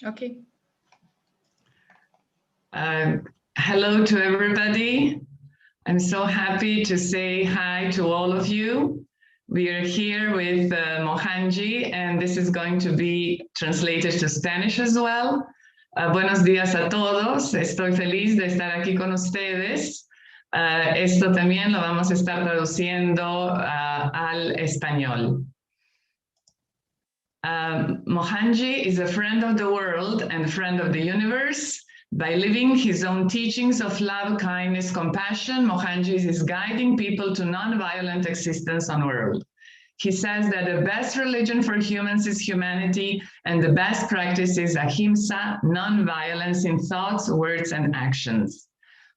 Okay. Hello to everybody. I'm so happy to say hi to all of you. We are here with Mohanji, and this is going to be translated to Spanish as well. Buenos días a todos. Estoy feliz de estar aquí con ustedes. Esto también lo vamos a estar traduciendo al español. Mohanji is a friend of the world and friend of the universe. By living his own teachings of love, kindness, compassion, Mohanji is guiding people to non-violent existence on earth. He says that the best religion for humans is humanity, and the best practice is ahimsa, non-violence in thoughts, words, and actions.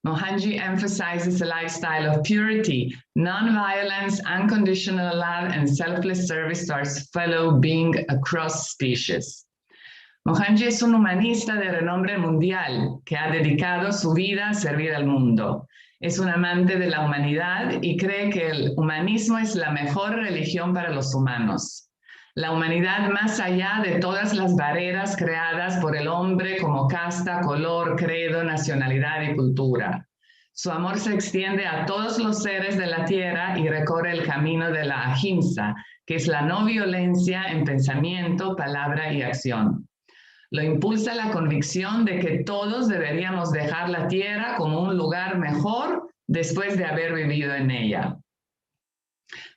Mohanji emphasizes a lifestyle of purity, non-violence, unconditional love, and selfless service to our fellow being across species. Mohanji es un humanista de renombre mundial que ha dedicado su vida a servir al mundo. Es un amante de la humanidad y cree que el humanismo es la mejor religión para los humanos. La humanidad más allá de todas las barreras creadas por el hombre como casta, color, credo, nacionalidad y cultura. Su amor se extiende a todos los seres de la tierra y recorre el camino de la ahimsa, que es la no violencia en pensamiento, palabra y acción. Lo impulsa la convicción de que todos deberíamos dejar la tierra como un lugar mejor después de haber vivido en ella.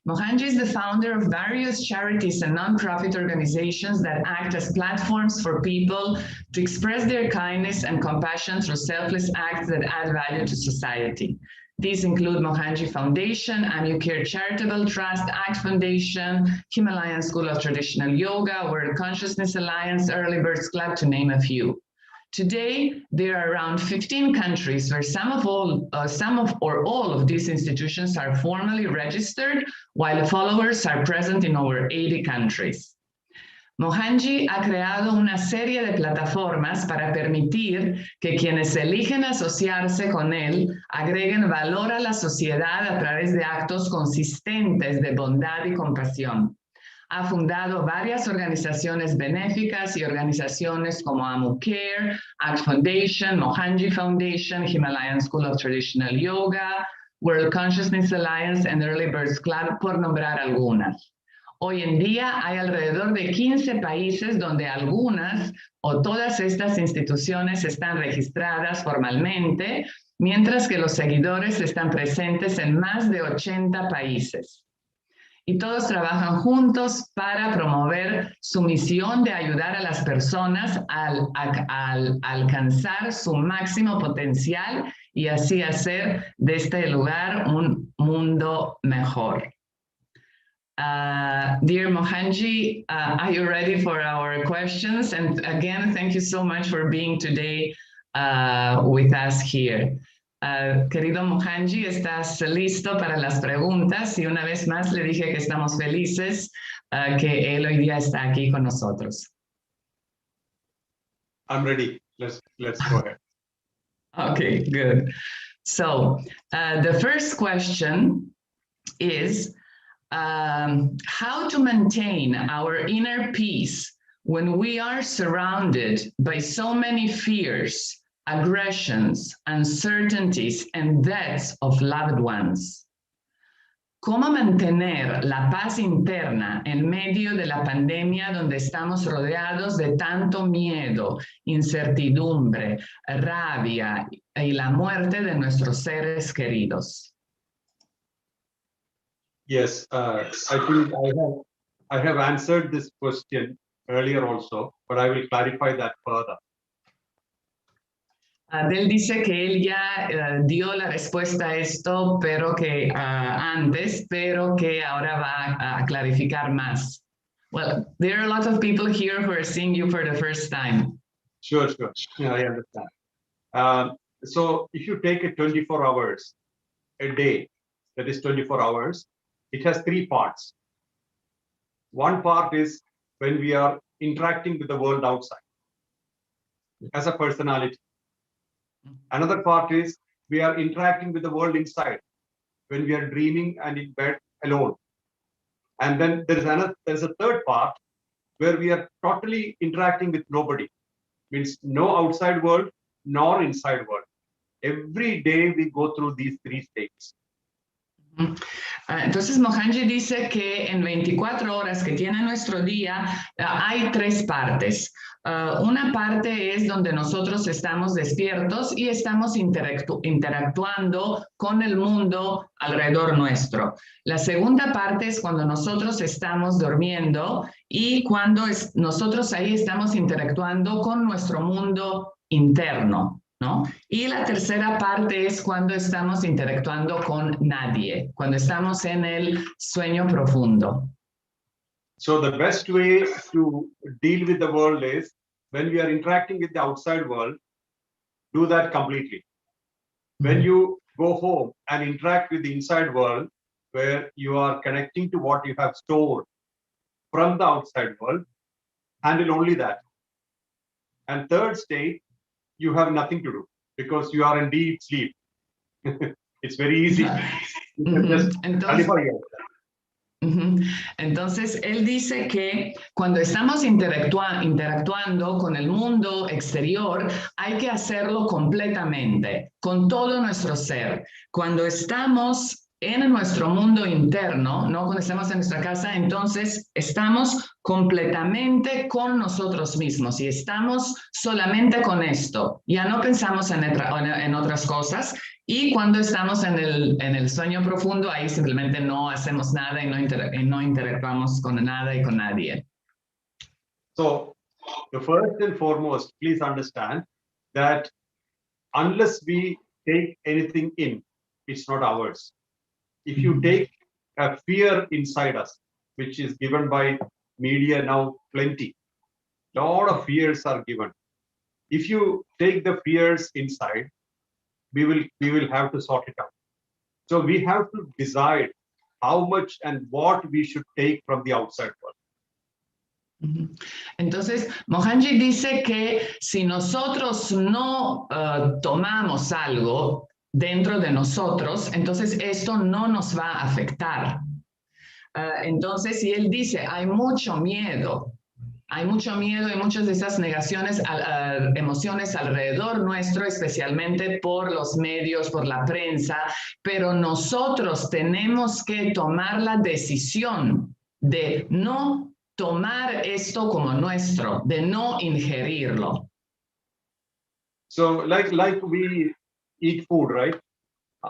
Mohanji is the founder of various charities and non-profit organizations that act as platforms for people to express their kindness and compassion through selfless acts that add value to society. These include Mohanji Foundation, Anucare Charitable Trust, ACT Foundation, Himalayan School of Traditional Yoga, World Consciousness Alliance, Early Birds Club, to name a few. Today, there are around 15 countries where some or all of these institutions are formally registered, while followers are present in over 80 countries. Mohanji ha creado una serie de plataformas para permitir que quienes eligen asociarse con él agreguen valor a la sociedad a través de actos consistentes de bondad y compasión. Ha fundado varias organizaciones benéficas y organizaciones como Anucare, ACT Foundation, Mohanji Foundation, Himalayan School of Traditional Yoga, World Consciousness Alliance and Early Birds Club, por nombrar algunas. Hoy en día hay alrededor de 15 países donde algunas o todas estas instituciones están registradas formalmente, mientras que los seguidores están presentes en más de 80 países. Y todos trabajan juntos para promover su misión de ayudar a las personas al alcanzar su máximo potencial y así hacer de este lugar un mundo mejor. Dear Mohanji, are you ready for our questions? And again, thank you so much for being today with us here. Querido Mohanji, ¿estás listo para las preguntas? Y una vez más le dije que estamos felices que él hoy día está aquí con nosotros. I'm ready. Let's go ahead. Okay, good. So the first question is, how to maintain our inner peace when we are surrounded by so many fears, aggressions, uncertainties, and deaths of loved ones. ¿Cómo mantener la paz interna en medio de la pandemia donde estamos rodeados de tanto miedo, incertidumbre, rabia y la muerte de nuestros seres queridos? Yes, I think I have answered this question earlier also, but I will clarify that further. Él dice que él ya dio la respuesta a esto, pero que antes, pero que ahora va a clarificar más. Well, there are a lot of people here who are seeing you for the first time. Sure. Yeah, I understand. So if you take a 24 hours a day, that is 24 hours, it has three parts. One part is when we are interacting with the world outside as a personality. Another part is we are interacting with the world inside when we are dreaming and in bed alone. And then there's a third part where we are totally interacting with nobody. means no outside world nor inside world. Every day we go through these three states. Entonces Mohanji dice que en 24 horas que tiene nuestro día hay tres partes. Una parte es donde nosotros estamos despiertos y estamos interactuando con el mundo alrededor nuestro. La segunda parte es cuando nosotros estamos durmiendo y cuando nosotros ahí estamos interactuando con nuestro mundo interno, ¿no? Y la tercera parte es cuando estamos interactuando con nadie, cuando estamos en el sueño profundo. So the best way to deal with the world is when we are interacting with the outside world, do that completely. When you go home and interact with the inside world, where you are connecting to what you have stored from the outside world, handle only that. And third state, you have nothing to do because you are in deep sleep. It's very easy. You can just nullify yourself. Entonces, él dice que cuando estamos interactuando con el mundo exterior, hay que hacerlo completamente, con todo nuestro ser. Cuando estamos en nuestro mundo interno, ¿no? Cuando estamos en nuestra casa, entonces estamos completamente con nosotros mismos y estamos solamente con esto. Ya no pensamos en otras cosas. Y cuando estamos en el sueño profundo, ahí simplemente no hacemos nada y no interactuamos con nada y con nadie. So, the first and foremost, please understand that unless we take anything in, it's not ours. If you take a fear inside us, which is given by media now plenty, a lot of fears are given. If you take the fears inside, we will have to sort it out. So we have to decide how much and what we should take from the outside world. Entonces, Mohanji dice que si nosotros no tomamos algo dentro de nosotros, entonces esto no nos va a afectar. Entonces, si él dice, hay mucho miedo y muchas de esas negaciones, emociones alrededor nuestro, especialmente por los medios, por la prensa, pero nosotros tenemos que tomar la decisión de no tomar esto como nuestro, de no ingerirlo. So like we eat food, right?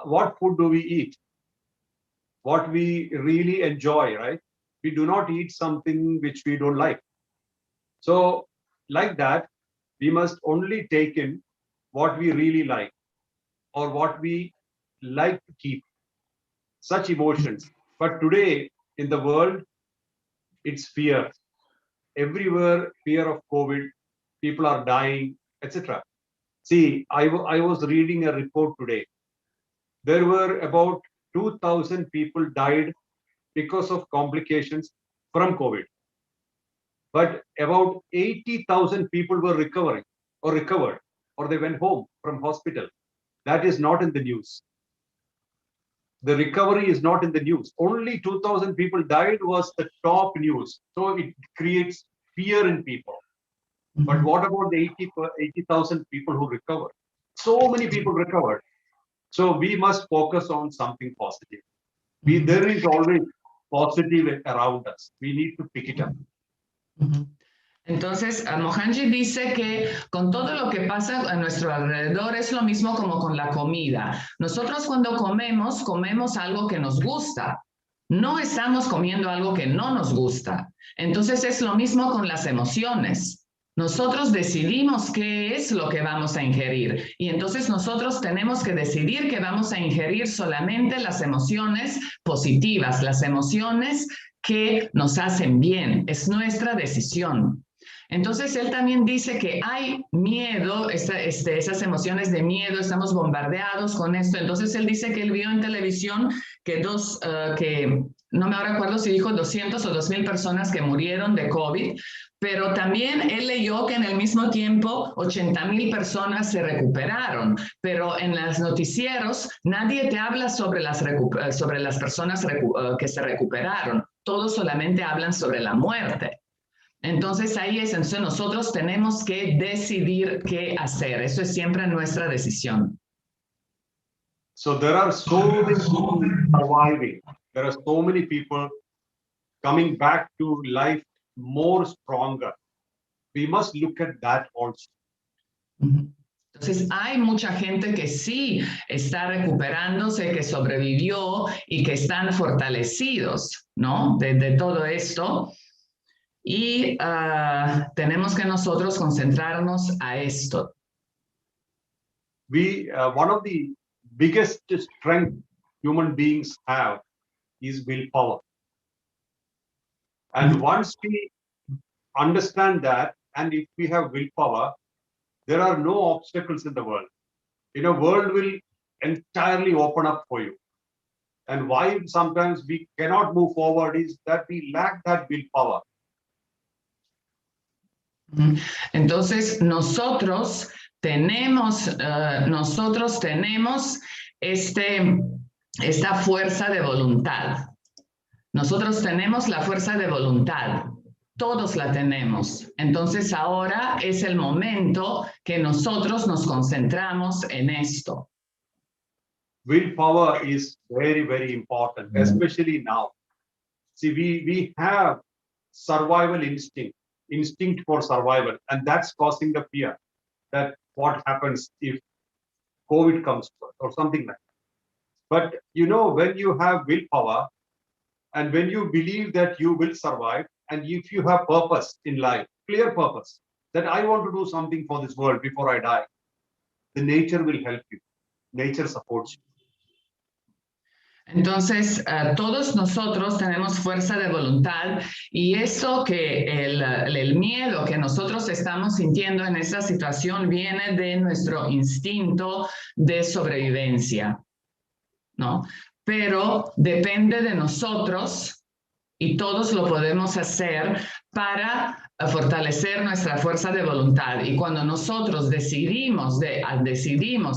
What food do we eat? What we really enjoy, right? We do not eat something which we don't like. So like that, we must only take in what we really like or what we like to keep, such emotions. But today in the world, it's fear. Everywhere, fear of COVID, people are dying, etc. See, I was reading a report today. There were about 2,000 people died because of complications from COVID. But about 80,000 people were recovered, or they went home from hospital. That is not in the news. The recovery is not in the news. Only 2,000 people died was the top news. So it creates fear in people. But what about the 80,000 people who recovered? So many people recovered. So we must focus on something positive. There is always positive around us. We need to pick it up. Entonces, Mohanji dice que con todo lo que pasa a nuestro alrededor es lo mismo como con la comida. Nosotros cuando comemos algo que nos gusta. No estamos comiendo algo que no nos gusta. Entonces es lo mismo con las emociones. Nosotros decidimos qué es lo que vamos a ingerir y entonces nosotros tenemos que decidir que vamos a ingerir solamente las emociones positivas, las emociones que nos hacen bien. Es nuestra decisión. Entonces él también dice que hay miedo, esas emociones de miedo, estamos bombardeados con esto. Entonces él dice que él vio en televisión que no me recuerdo si dijo 200 o 2,000 personas que murieron de COVID, pero también él leyó que en el mismo tiempo 80,000 personas se recuperaron, pero en los noticieros nadie te habla sobre las personas que se recuperaron, todos solamente hablan sobre la muerte. Entonces ahí es, entonces nosotros tenemos que decidir qué hacer. Eso es siempre nuestra decisión. So there are so many people surviving. There are so many people coming back to life more stronger. We must look at that also. Entonces hay mucha gente que sí está recuperándose, que sobrevivió y que están fortalecidos, ¿no? De todo esto. Y tenemos que nosotros concentrarnos a esto. One of the biggest strength human beings have is willpower. And once we understand that, and if we have willpower, there are no obstacles in the world. World will entirely open up for you. And why sometimes we cannot move forward is that we lack that willpower. Entonces nosotros tenemos esta fuerza de voluntad. Nosotros tenemos la fuerza de voluntad. Todos la tenemos. Entonces ahora es el momento que nosotros nos concentramos en esto. Willpower is very, very important, especially now. See, we have survival instinct for survival, and that's causing the fear that what happens if COVID comes or something like that. But when you have willpower and when you believe that you will survive, and if you have purpose in life, clear purpose, that I want to do something for this world before I die, the nature will help you. Nature supports you. Entonces, todos nosotros tenemos fuerza de voluntad y eso que el miedo que nosotros estamos sintiendo en esta situación viene de nuestro instinto de sobrevivencia, ¿no? Pero depende de nosotros y todos lo podemos hacer para fortalecer nuestra fuerza de voluntad. Y cuando nosotros decidimos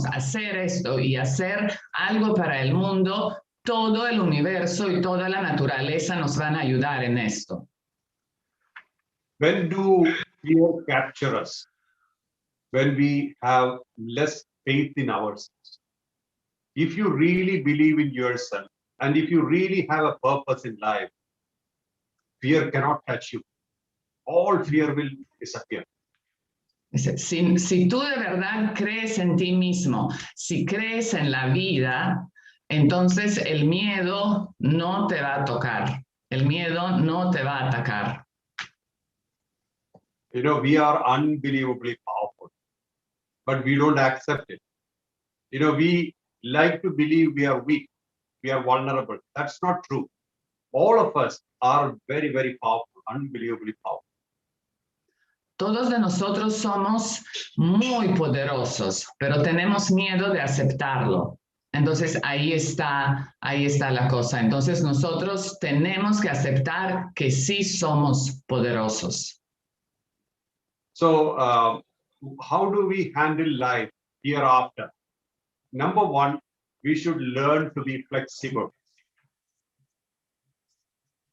hacer esto y hacer algo para el mundo, todo el universo y toda la naturaleza nos van a ayudar en esto. When do fear capture us? When we have less faith in ourselves. If you really believe in yourself and if you really have a purpose in life, fear cannot touch you. All fear will disappear. Si tú de verdad crees en ti mismo, si crees en la vida, entonces el miedo no te va a tocar. El miedo no te va a atacar. We are unbelievably powerful, but we don't accept it. We like to believe we are weak, we are vulnerable. That's not true. All of us are very, very powerful, unbelievably powerful. Todos de nosotros somos muy poderosos, pero tenemos miedo de aceptarlo. Entonces ahí está la cosa. Entonces nosotros tenemos que aceptar que sí somos poderosos. So how do we handle life hereafter? Number one, we should learn to be flexible.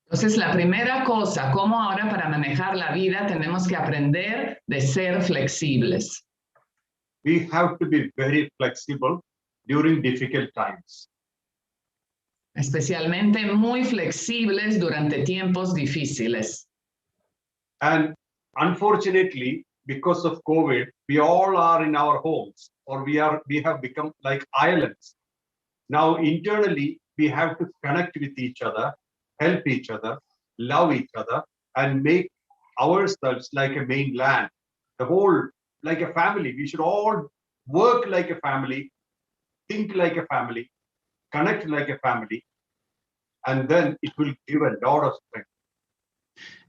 Entonces, la primera cosa, como ahora para manejar la vida, tenemos que aprender de ser flexibles. We have to be very flexible during difficult times. Especialmente muy flexibles durante tiempos difíciles. And unfortunately, because of COVID, we all are in our homes, or we have become like islands. Now, internally, we have to connect with each other, help each other, love each other, and make ourselves like a mainland, the whole, like a family. We should all work like a family, think like a family, connect like a family, and then it will give a lot of strength.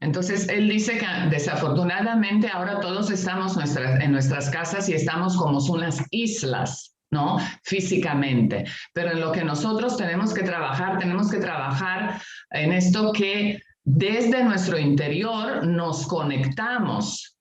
Entonces, él dice que desafortunadamente ahora todos estamos en nuestras casas y estamos como unas islas, ¿no? Físicamente. Pero en lo que nosotros tenemos que trabajar en esto que desde nuestro interior nos conectamos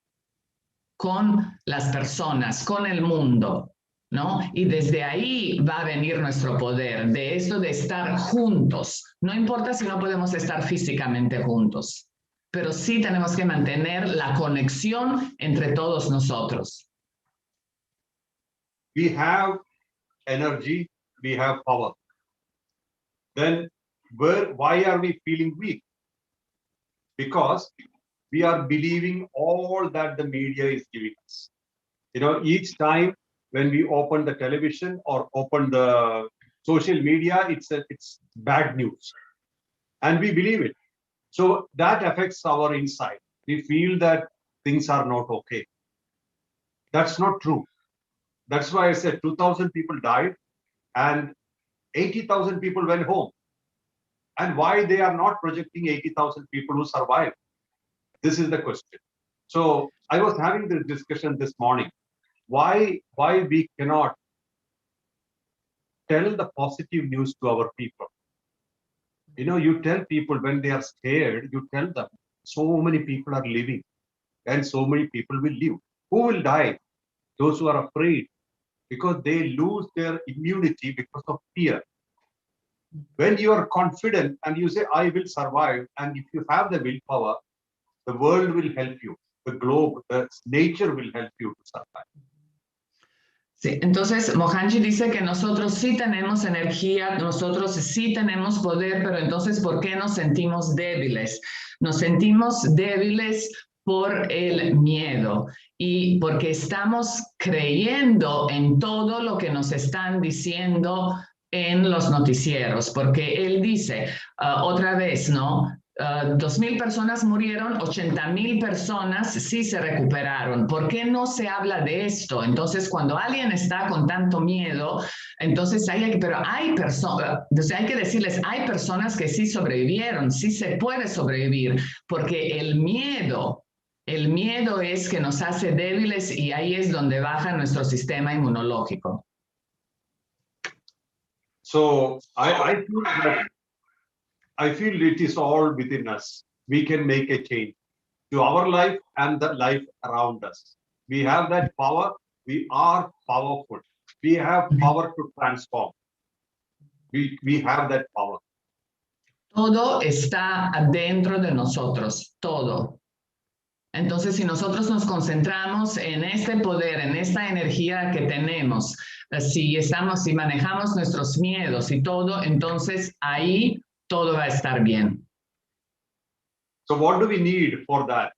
con las personas, con el mundo, ¿no? Y desde ahí va a venir nuestro poder, de esto de estar juntos. No importa si no podemos estar físicamente juntos, pero sí tenemos que mantener la conexión entre todos nosotros. We have energy, we have power. Then why are we feeling weak? Because we are believing all that the media is giving us. You know, each time when we open the television or open the social media, it's bad news, and we believe it. So that affects our inside. We feel that things are not okay. That's not true. That's why I said 2,000 people died and 80,000 people went home. And why they are not projecting 80,000 people who survived? This is the question. So I was having this discussion this morning. Why we cannot tell the positive news to our people? You know, you tell people when they are scared, you tell them so many people are living and so many people will live. Who will die? Those who are afraid, because they lose their immunity because of fear. When you are confident and you say, I will survive, and if you have the willpower, the world will help you. The globe, the nature will help you to survive. Sí, entonces Mohanji dice que nosotros sí tenemos energía, nosotros sí tenemos poder, pero entonces ¿por qué nos sentimos débiles? Nos sentimos débiles por el miedo y porque estamos creyendo en todo lo que nos están diciendo en los noticieros, porque él dice otra vez, ¿no? 2,000 personas murieron, 80,000 personas sí se recuperaron. ¿Por qué no se habla de esto? Entonces, cuando alguien está con tanto miedo, entonces pero hay personas, entonces hay que decirles, hay personas que sí sobrevivieron, sí se puede sobrevivir, porque el miedo es que nos hace débiles y ahí es donde baja nuestro sistema inmunológico. So I feel it is all within us. We can make a change to our life and the life around us. We have that power. We are powerful. We have power to transform. We have that power. Todo está adentro de nosotros, todo. Entonces, si nosotros nos concentramos en este poder, en esta energía que tenemos, si manejamos nuestros miedos y todo, entonces ahí todo va a estar bien. So what do we need for that?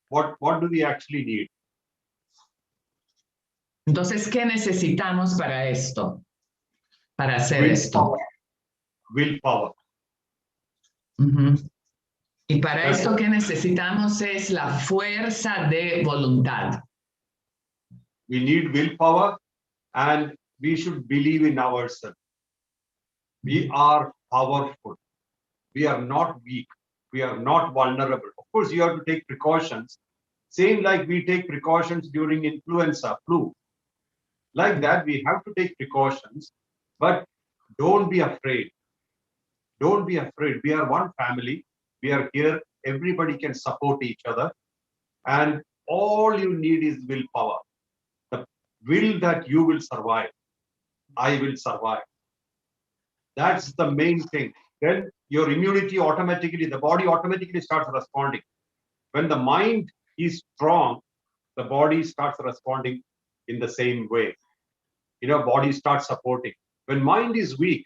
What do we actually need? Entonces, ¿qué necesitamos para esto? Para hacer esto. Willpower. Y para esto que necesitamos es la fuerza de voluntad. We need willpower and we should believe in ourselves. We are powerful. We are not weak. We are not vulnerable. Of course, you have to take precautions. Same like we take precautions during influenza, flu. Like that, we have to take precautions, but don't be afraid. Don't be afraid. We are one family. We are here. Everybody can support each other. And all you need is willpower. The will that you will survive. I will survive. That's the main thing. Then your immunity automatically, the body automatically starts responding. When the mind is strong, the body starts responding in the same way. You know, body starts supporting. When mind is weak,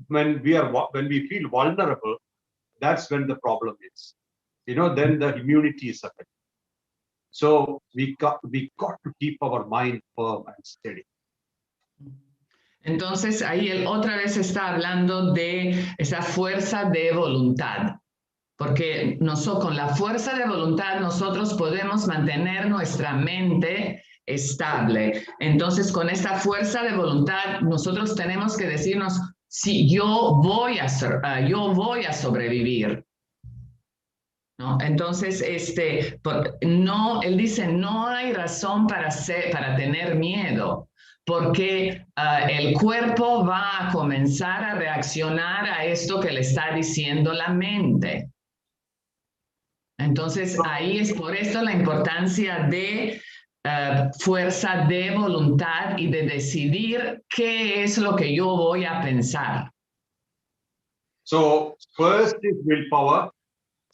when we feel vulnerable, that's when the problem is. You know, then the immunity is affected. So we got to keep our mind firm and steady. Entonces ahí él otra vez está hablando de esa fuerza de voluntad, porque con la fuerza de voluntad nosotros podemos mantener nuestra mente estable. Entonces con esta fuerza de voluntad nosotros tenemos que decirnos, sí, yo voy a sobrevivir. ¿No? Entonces, él dice, no hay razón para tener miedo, porque el cuerpo va a comenzar a reaccionar a esto que le está diciendo la mente. Entonces, ahí es por esto la importancia de fuerza de voluntad y de decidir qué es lo que yo voy a pensar. So, first is willpower.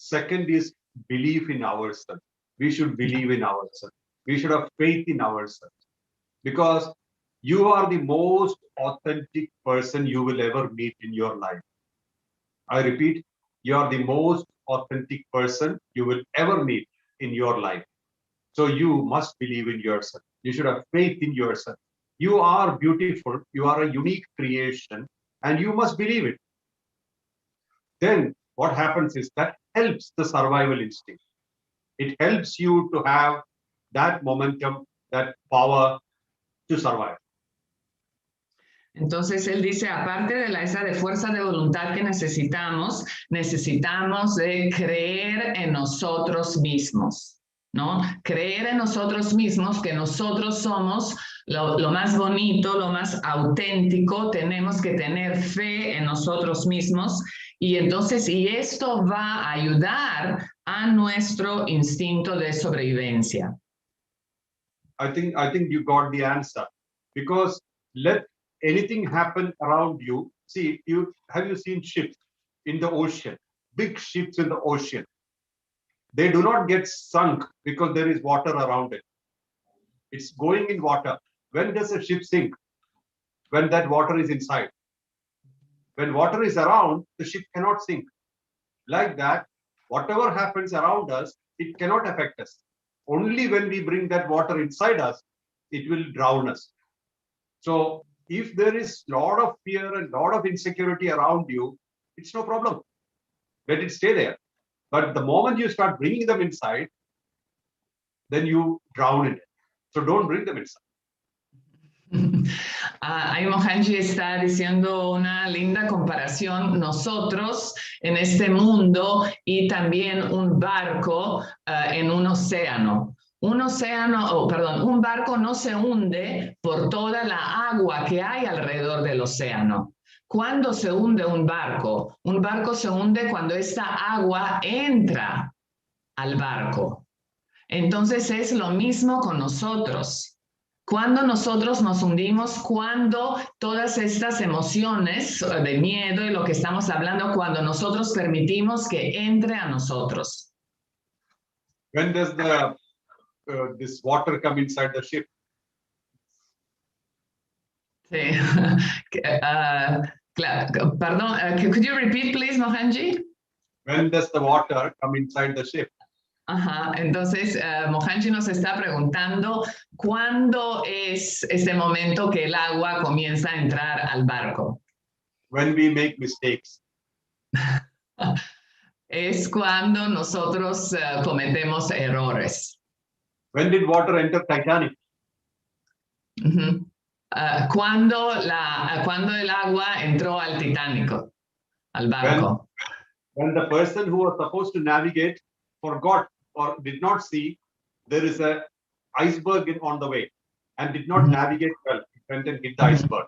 Second is belief in ourselves. We should believe in ourselves. We should have faith in ourselves. Because you are the most authentic person you will ever meet in your life. I repeat, you are the most authentic person you will ever meet in your life. So you must believe in yourself. You should have faith in yourself. You are beautiful. You are a unique creation, and you must believe it. Then what happens is that helps the survival instinct. It helps you to have that momentum, that power to survive. Entonces él dice, aparte de esa de fuerza de voluntad que necesitamos de creer en nosotros mismos, ¿no? Creer en nosotros mismos, que nosotros somos lo más bonito, lo más auténtico, tenemos que tener fe en nosotros mismos, y entonces, y esto va a ayudar a nuestro instinto de sobrevivencia. I think you got the answer, because let anything happen around you. See, have you seen ships in the ocean? Big ships in the ocean. They do not get sunk because there is water around it. It's going in water. When does a ship sink? When that water is inside. When water is around, the ship cannot sink. Like that, whatever happens around us, it cannot affect us. Only when we bring that water inside us, it will drown us. So if there is a lot of fear and a lot of insecurity around you, it's no problem. Let it stay there. But the moment you start bringing them inside, then you drown in it. So don't bring them inside. Ahí Mohanji está diciendo una linda comparación, nosotros en este mundo y también un barco en un océano. Un barco no se hunde por toda la agua que hay alrededor del océano. ¿Cuándo se hunde un barco? Un barco se hunde cuando esta agua entra al barco. Entonces es lo mismo con nosotros. Cuando nosotros nos hundimos, cuando todas estas emociones de miedo y lo que estamos hablando, cuando nosotros permitimos que entre a nosotros. When does this water come inside the ship? Sí. Pardon, could you repeat, please, Mohanji? When does the water come inside the ship? Ajá, entonces Mohanji nos está preguntando cuándo es ese momento que el agua comienza a entrar al barco. When we make mistakes. Es cuando nosotros cometemos errores. When did water enter Titanic? Cuando el agua entró al Titánico, al barco. When the person who was supposed to navigate forgot or did not see there is an iceberg on the way and did not navigate well, it went and hit the iceberg.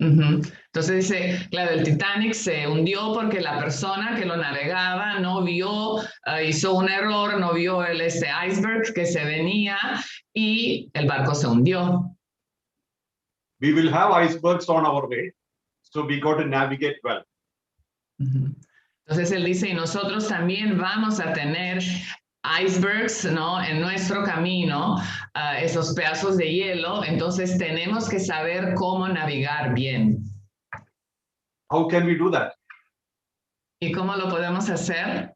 Entonces dice, claro, el Titanic se hundió porque la persona que lo navegaba no vio, hizo un error, no vio este iceberg que se venía y el barco se hundió. We will have icebergs on our way, so we got to navigate well. Entonces él dice, y nosotros también vamos a tener icebergs, ¿no? En nuestro camino, esos pedazos de hielo, entonces tenemos que saber cómo navegar bien. How can we do that? ¿Y cómo lo podemos hacer?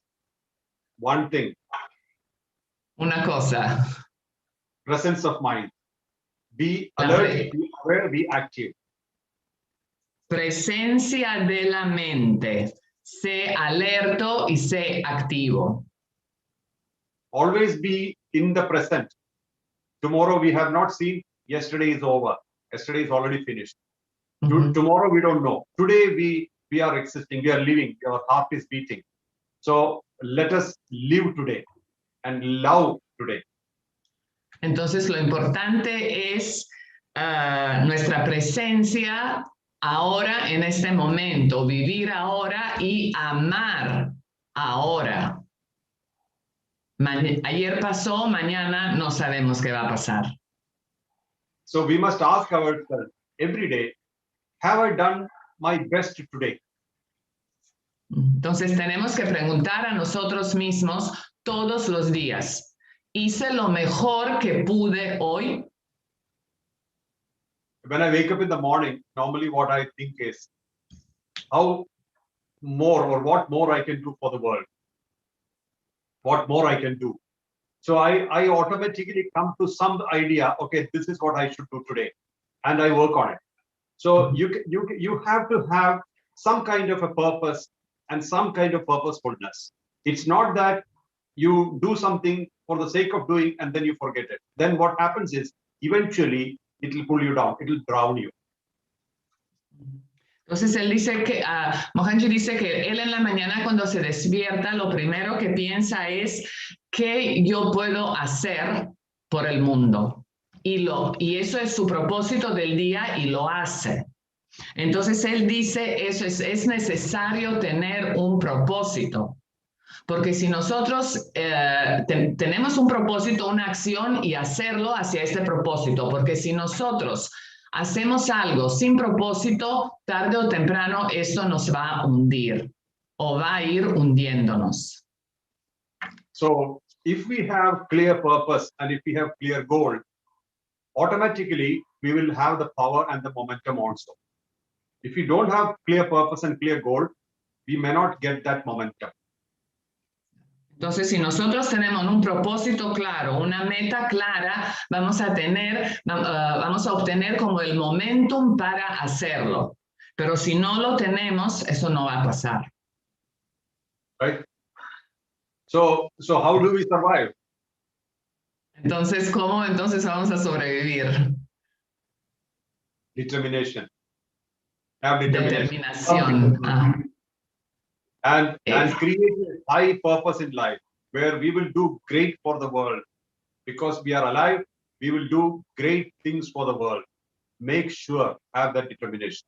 One thing. Una cosa. Presence of mind. Be alert, be aware, be active. Presencia de la mente. Sé alerto y sé activo. Always be in the present. Tomorrow we have not seen. Yesterday is over. Yesterday is already finished. Tomorrow we don't know. Today we are existing. We are living. Our heart is beating. So let us live today and love today. Entonces lo importante es nuestra presencia ahora en este momento, vivir ahora y amar ahora. Ayer pasó, mañana no sabemos qué va a pasar. So we must ask ourselves every day, have I done my best today? Entonces tenemos que preguntar a nosotros mismos todos los días. Hice lo mejor que pude hoy. When I wake up in the morning, normally what I think is how more or what more I can do for the world. What more I can do. So I automatically come to some idea, okay, this is what I should do today. And I work on it. So you have to have some kind of a purpose and some kind of purposefulness. It's not that you do something for the sake of doing and then you forget it. Then what happens is eventually it will pull you down, it will drown you. Entonces él dice que, Mohanji dice que él en la mañana cuando se despierta, lo primero que piensa es qué yo puedo hacer por el mundo. Y eso es su propósito del día y lo hace. Entonces él dice, eso es necesario tener un propósito. Porque si nosotros tenemos un propósito, una acción y hacerlo hacia este propósito, porque si nosotros hacemos algo sin propósito, tarde o temprano eso nos va a hundir o va a ir hundiéndonos. So if we have clear purpose and if we have clear goal, automatically we will have the power and the momentum also. If we don't have clear purpose and clear goal, we may not get that momentum. Entonces, si nosotros tenemos un propósito claro, una meta clara, vamos a obtener como el momentum para hacerlo. Pero si no lo tenemos, eso no va a pasar. Right? So how do we survive? Entonces, ¿cómo entonces vamos a sobrevivir? Determination. Have determination. Determinación. And create a high purpose in life where we will do great for the world. Because we are alive, we will do great things for the world. Make sure, have that determination.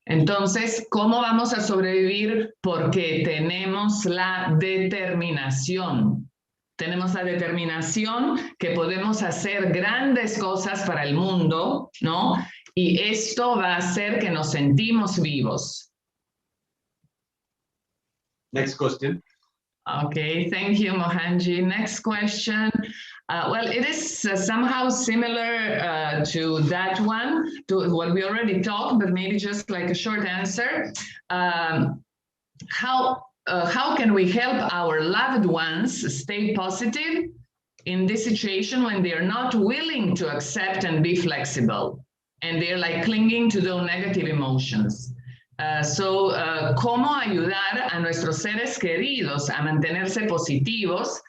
Entonces, ¿cómo vamos a sobrevivir? Porque tenemos la determinación. Tenemos la determinación que podemos hacer grandes cosas para el mundo, ¿no? Y esto va a hacer que nos sentimos vivos. Next question. Okay, thank you, Mohanji. Next question. Well, it is somehow similar to that one, to what we already talked, but maybe just like a short answer. How can we help our loved ones stay positive in this situation when they're not willing to accept and be flexible, and they're like clinging to those negative emotions? ¿Cómo ayudar a nuestros seres queridos a mantenerse positivos,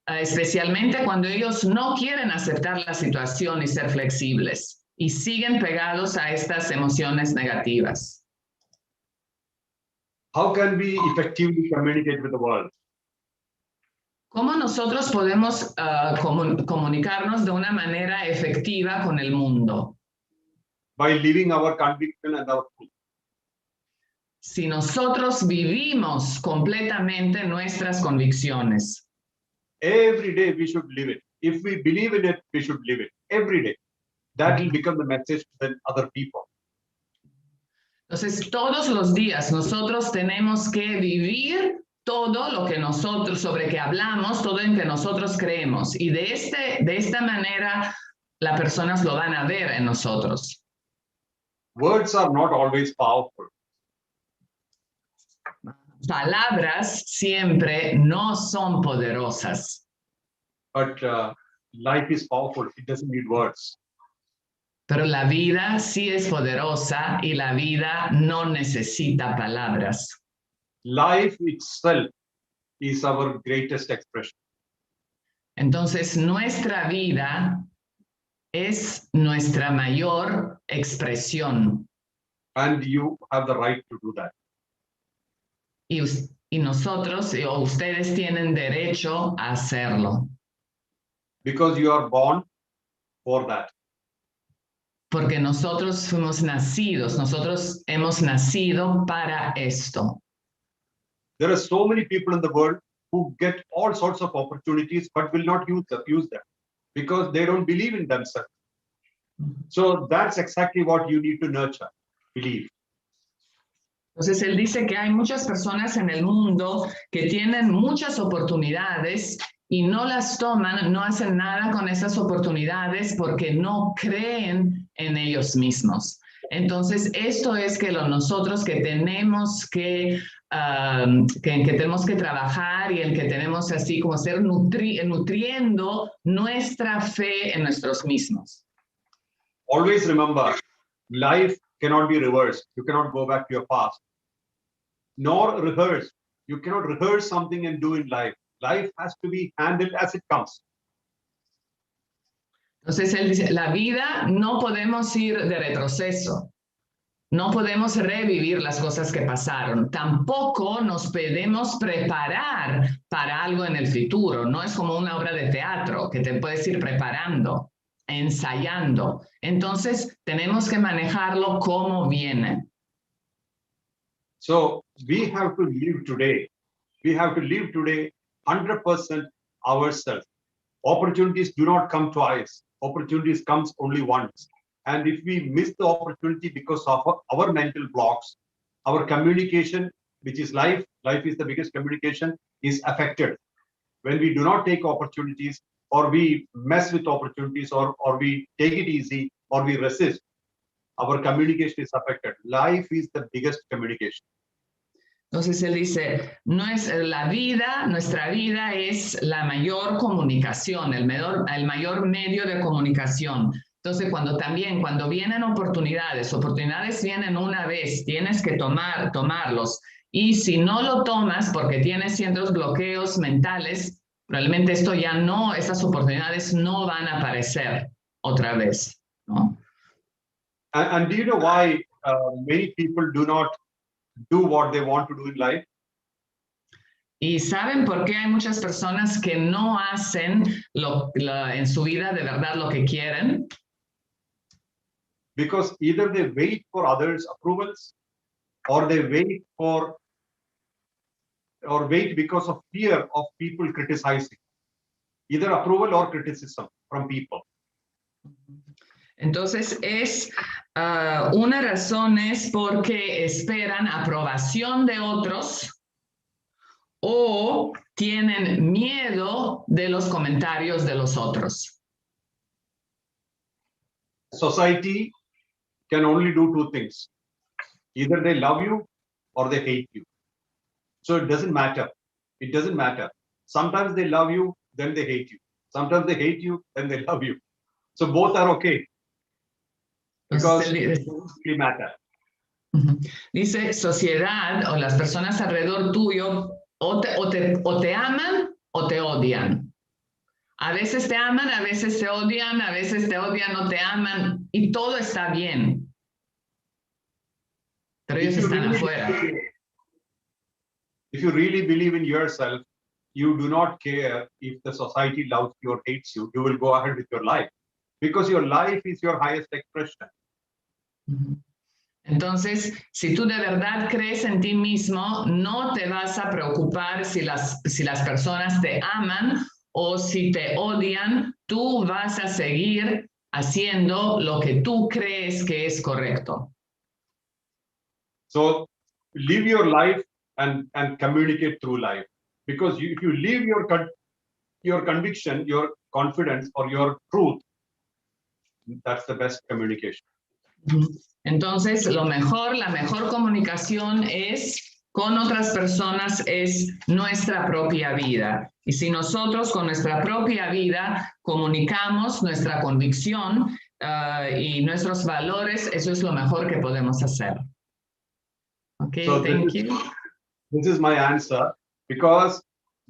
especialmente cuando ellos no quieren aceptar la situación y ser flexibles y siguen pegados a estas emociones negativas? How can we effectively communicate with the world? ¿Cómo nosotros podemos comunicarnos de una manera efectiva con el mundo? By living our conviction and our truth. Si nosotros vivimos completamente nuestras convicciones. Every day we should live it. If we believe in it, we should live it every day. That will become the message to the other people. Entonces, todos los días nosotros tenemos que vivir todo lo que nosotros, sobre que hablamos, todo en que nosotros creemos. Y de esta manera, las personas lo van a ver en nosotros. Words are not always powerful. Palabras siempre no son poderosas. But life is powerful. It doesn't need words. Pero la vida sí es poderosa y la vida no necesita palabras. Life itself is our greatest expression. Entonces, nuestra vida es nuestra mayor expresión. And you have the right to do that. Y nosotros o ustedes tienen derecho a hacerlo. Because you are born for that. Porque nosotros fuimos nacidos, nosotros hemos nacido para esto. There are so many people in the world who get all sorts of opportunities but will not use them because they don't believe in themselves. So that's exactly what you need to nurture, believe. Entonces, él dice que hay muchas personas en el mundo que tienen muchas oportunidades y no las toman, no hacen nada con esas oportunidades porque no creen en ellos mismos. Entonces, esto es que nosotros que tenemos que tenemos que trabajar y el que tenemos así como ser nutriendo nuestra fe en nosotros mismos. Always remember, life cannot be reversed. You cannot go back to your past. Nor rehearse. You cannot rehearse something and do in life. Life has to be handled as it comes. Entonces él dice, la vida no podemos ir de retroceso. No podemos revivir las cosas que pasaron. Tampoco nos podemos preparar para algo en el futuro. No es como una obra de teatro que te puedes ir preparando, ensayando. Entonces tenemos que manejarlo como viene. So we have to live today. We have to live today 100% ourselves. Opportunities do not come twice. Opportunities comes only once. And if we miss the opportunity because of our mental blocks, our communication, which is life is the biggest communication, is affected. When we do not take opportunities, or we mess with opportunities, or we take it easy, or we resist, our communication is affected. Life is the biggest communication. Entonces él dice, no es la vida, nuestra vida es la mayor comunicación, el mayor medio de comunicación. Entonces cuando vienen oportunidades vienen una vez, tienes que tomarlos. Y si no lo tomas porque tienes ciertos bloqueos mentales, probablemente esas oportunidades no van a aparecer otra vez, ¿no? And do you know why many people do not do what they want to do in life? ¿Y saben por qué hay muchas personas que no hacen en su vida de verdad lo que quieren? Because either they wait for others' approvals, or they wait because of fear of people criticizing. Either approval or criticism from people. Entonces una razón es porque esperan aprobación de otros o tienen miedo de los comentarios de los otros. Society can only do two things. Either they love you or they hate you. So it doesn't matter. It doesn't matter. Sometimes they love you, then they hate you. Sometimes they hate you, then they love you. So both are okay. Because it doesn't really matter. Dice, sociedad o las personas alrededor tuyo o te aman o te odian. A veces te aman, a veces te odian, no te aman y todo está bien. Pero ellos están afuera. If you really believe in yourself, you do not care if the society loves you or hates you. You will go ahead with your life because your life is your highest expression. Entonces, si tú de verdad crees en ti mismo, no te vas a preocupar si las personas te aman o si te odian, tú vas a seguir haciendo lo que tú crees que es correcto. So live your life and communicate through life. Because if you live your conviction, your confidence, or your truth, that's the best communication. Entonces, la mejor comunicación con otras personas es nuestra propia vida. Y si nosotros con nuestra propia vida comunicamos nuestra convicción y nuestros valores, eso es lo mejor que podemos hacer. Okay, so thank you. This is my answer, because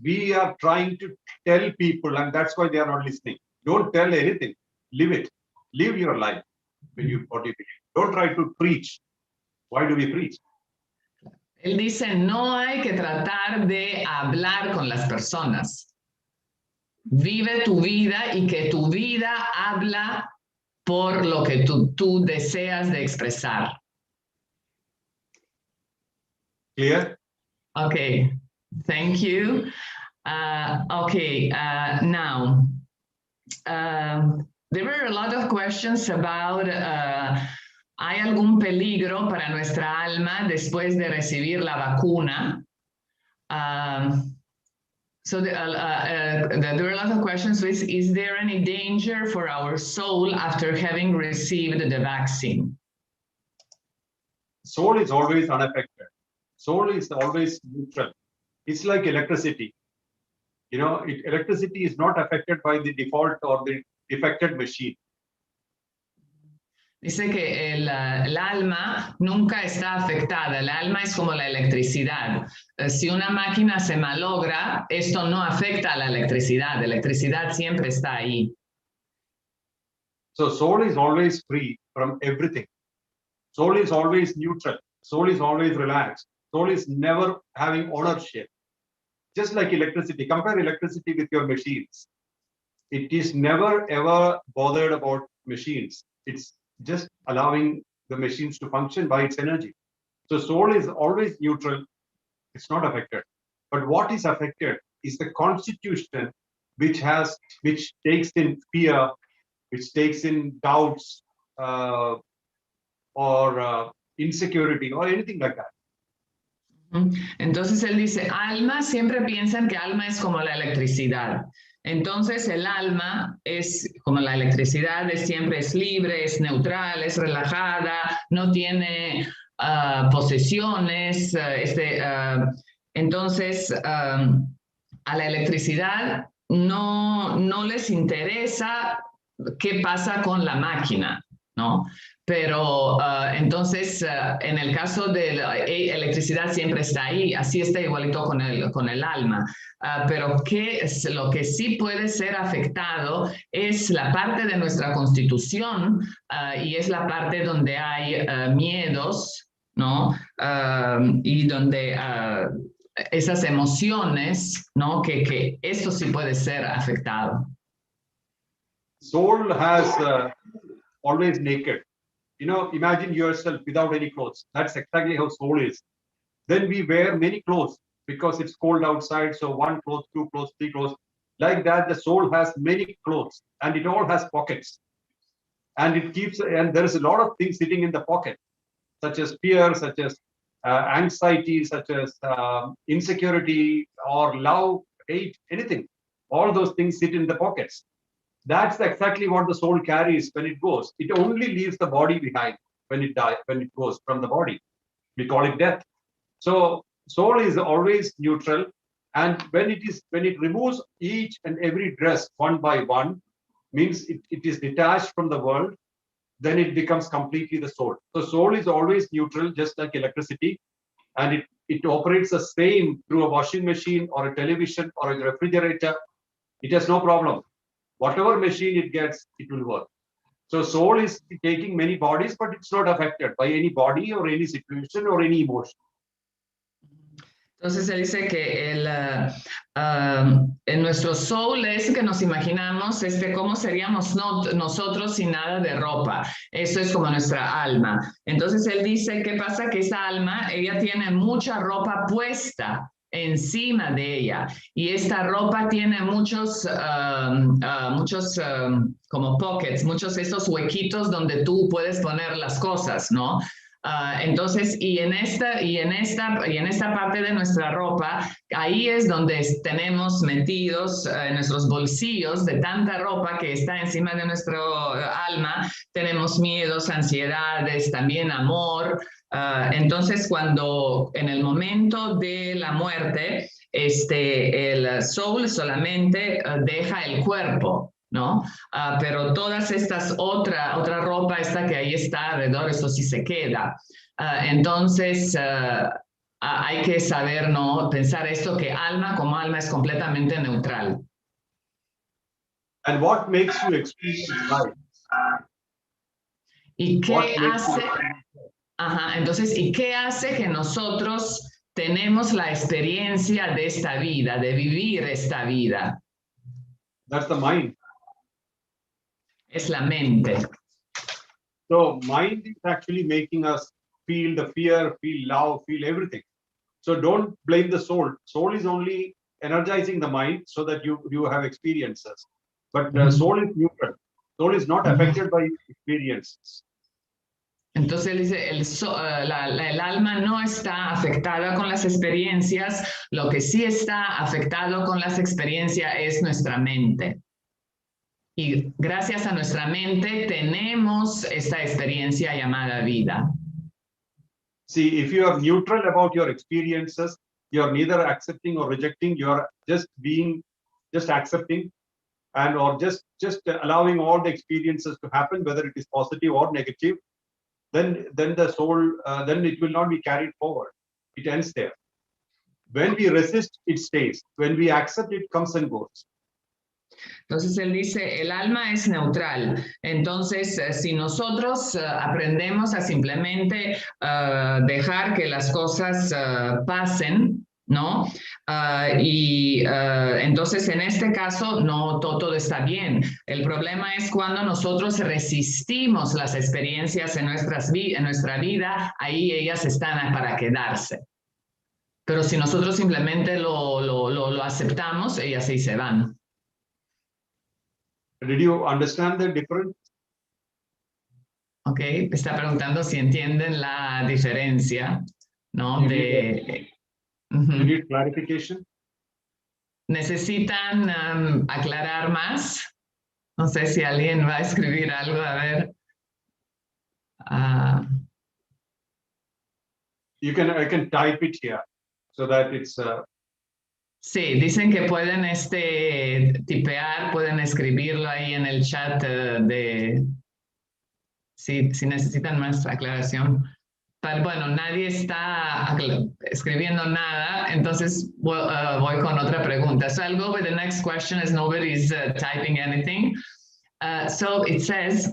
we are trying to tell people, and that's why they are not listening. Don't tell anything. Live it. Live your life when you believe. Don't try to preach. Why do we preach? Él dice, no hay que tratar de hablar con las personas. Vive tu vida y que tu vida habla por lo que tú deseas de expresar. Clear? Okay, thank you. Now, there were a lot of questions about ¿Hay algún peligro para nuestra alma después de recibir la vacuna? So there are a lot of questions. Is there any danger for our soul after having received the vaccine? Soul is always unaffected. Soul is always neutral. It's like electricity. You know, electricity is not affected by the default or the defected machine. Dice que el alma nunca está afectada. El alma es como la electricidad. Si una máquina se malogra, esto no afecta a la electricidad. La electricidad siempre está ahí. So soul is always free from everything. Soul is always neutral. Soul is always relaxed. Soul is never having ownership. Just like electricity. Compare electricity with your machines. It is never ever bothered about machines. It's just allowing the machines to function by its energy. So soul is always neutral. It's not affected. But what is affected is the constitution, which takes in fear, which takes in doubts, or insecurity, or anything like that. Entonces él dice, alma, siempre piensan que alma es como la electricidad. Entonces el alma es como la electricidad, siempre es libre, es neutral, es relajada, no tiene posesiones. Entonces a la electricidad no les interesa qué pasa con la máquina, ¿no? Pero entonces, en el caso de la electricidad siempre está ahí, así está igualito con el alma. Pero lo que sí puede ser afectado es la parte de nuestra constitución y es la parte donde hay miedos, ¿no? Y donde esas emociones, ¿no? Que esto sí puede ser afectado. Soul has always naked. You know, imagine yourself without any clothes. That's exactly how soul is. Then we wear many clothes because it's cold outside. So 1 cloth, 2 clothes, 3 clothes. Like that, the soul has many clothes and it all has pockets. And there is a lot of things sitting in the pocket, such as fear, such as anxiety, such as insecurity or love, hate, anything. All those things sit in the pockets. That's exactly what the soul carries when it goes. It only leaves the body behind when it goes from the body. We call it death. So soul is always neutral. And when it removes each and every dress one by one, means it is detached from the world, then it becomes completely the soul. So soul is always neutral, just like electricity. And it operates the same through a washing machine or a television or a refrigerator. It has no problem. Whatever machine it gets, it will work. So soul is taking many bodies, but it's not affected by any body or any situation or any emotion. Entonces él dice que en nuestro soul es que nos imaginamos cómo seríamos nosotros sin nada de ropa. Eso es como nuestra alma. Entonces él dice, ¿qué pasa? Que esa alma, ella tiene mucha ropa puesta encima de ella y esta ropa tiene muchos como pockets, muchos estos huequitos donde tú puedes poner las cosas, ¿no? Entonces, y en esta parte de nuestra ropa, ahí es donde tenemos metidos en nuestros bolsillos de tanta ropa que está encima de nuestro alma, tenemos miedos, ansiedades, también amor. Entonces, cuando en el momento de la muerte, el soul solamente deja el cuerpo, ¿no? Pero todas estas otra ropa, esta que ahí está alrededor, eso sí se queda. Entonces, hay que saber, ¿no? Pensar esto, que alma como alma es completamente neutral. And what makes you experience life? ¿Y qué hace? Ajá, entonces, ¿y qué hace que nosotros tenemos la experiencia de esta vida, de vivir esta vida? That's the mind. Es la mente. So mind is actually making us feel the fear, feel love, feel everything. So don't blame the soul. Soul is only energizing the mind so that you have experiences. But the soul is neutral. Soul is not affected by experiences. Entonces él dice, el alma no está afectada con las experiencias, lo que sí está afectado con las experiencias es nuestra mente. Y gracias a nuestra mente tenemos esta experiencia llamada vida. See, if you are neutral about your experiences, you are neither accepting or rejecting, you are just accepting and or just allowing all the experiences to happen, whether it is positive or negative, then the soul, then it will not be carried forward. It ends there. When we resist, it stays. When we accept, it comes and goes. Entonces él dice, el alma es neutral. Entonces, si nosotros aprendemos a simplemente dejar que las cosas pasen, ¿no? Entonces, en este caso, no todo está bien. El problema es cuando nosotros resistimos las experiencias en nuestra vida, ahí ellas están para quedarse. Pero si nosotros simplemente lo aceptamos, ellas ahí se van. Did you understand the difference? Ok, está preguntando si entienden la diferencia, ¿no? You need clarification? ¿Necesitan aclarar más? No sé si alguien va a escribir algo, a ver. I can type it here so that it's... Sí, dicen que pueden tipear, pueden escribirlo ahí en el chat si necesitan más aclaración. Pero bueno, nadie está escribiendo nada, entonces voy con otra pregunta. So I'll go with the next question as nobody's typing anything. So it says,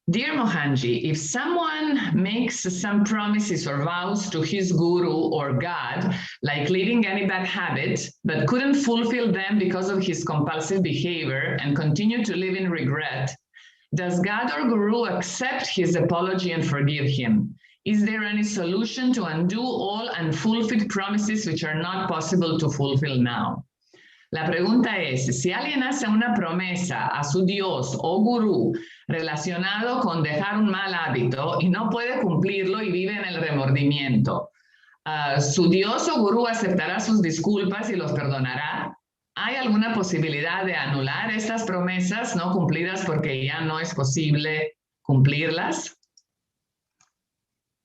Dear Mohanji, if someone makes some promises or vows to his guru or God, like leaving any bad habit, but couldn't fulfill them because of his compulsive behavior and continue to live in regret, does God or guru accept his apology and forgive him? Is there any solution to undo all unfulfilled promises which are not possible to fulfill now? La pregunta es, si alguien hace una promesa a su Dios o gurú relacionado con dejar un mal hábito y no puede cumplirlo y vive en el remordimiento, ¿su Dios o gurú aceptará sus disculpas y los perdonará? ¿Hay alguna posibilidad de anular estas promesas no cumplidas porque ya no es posible cumplirlas?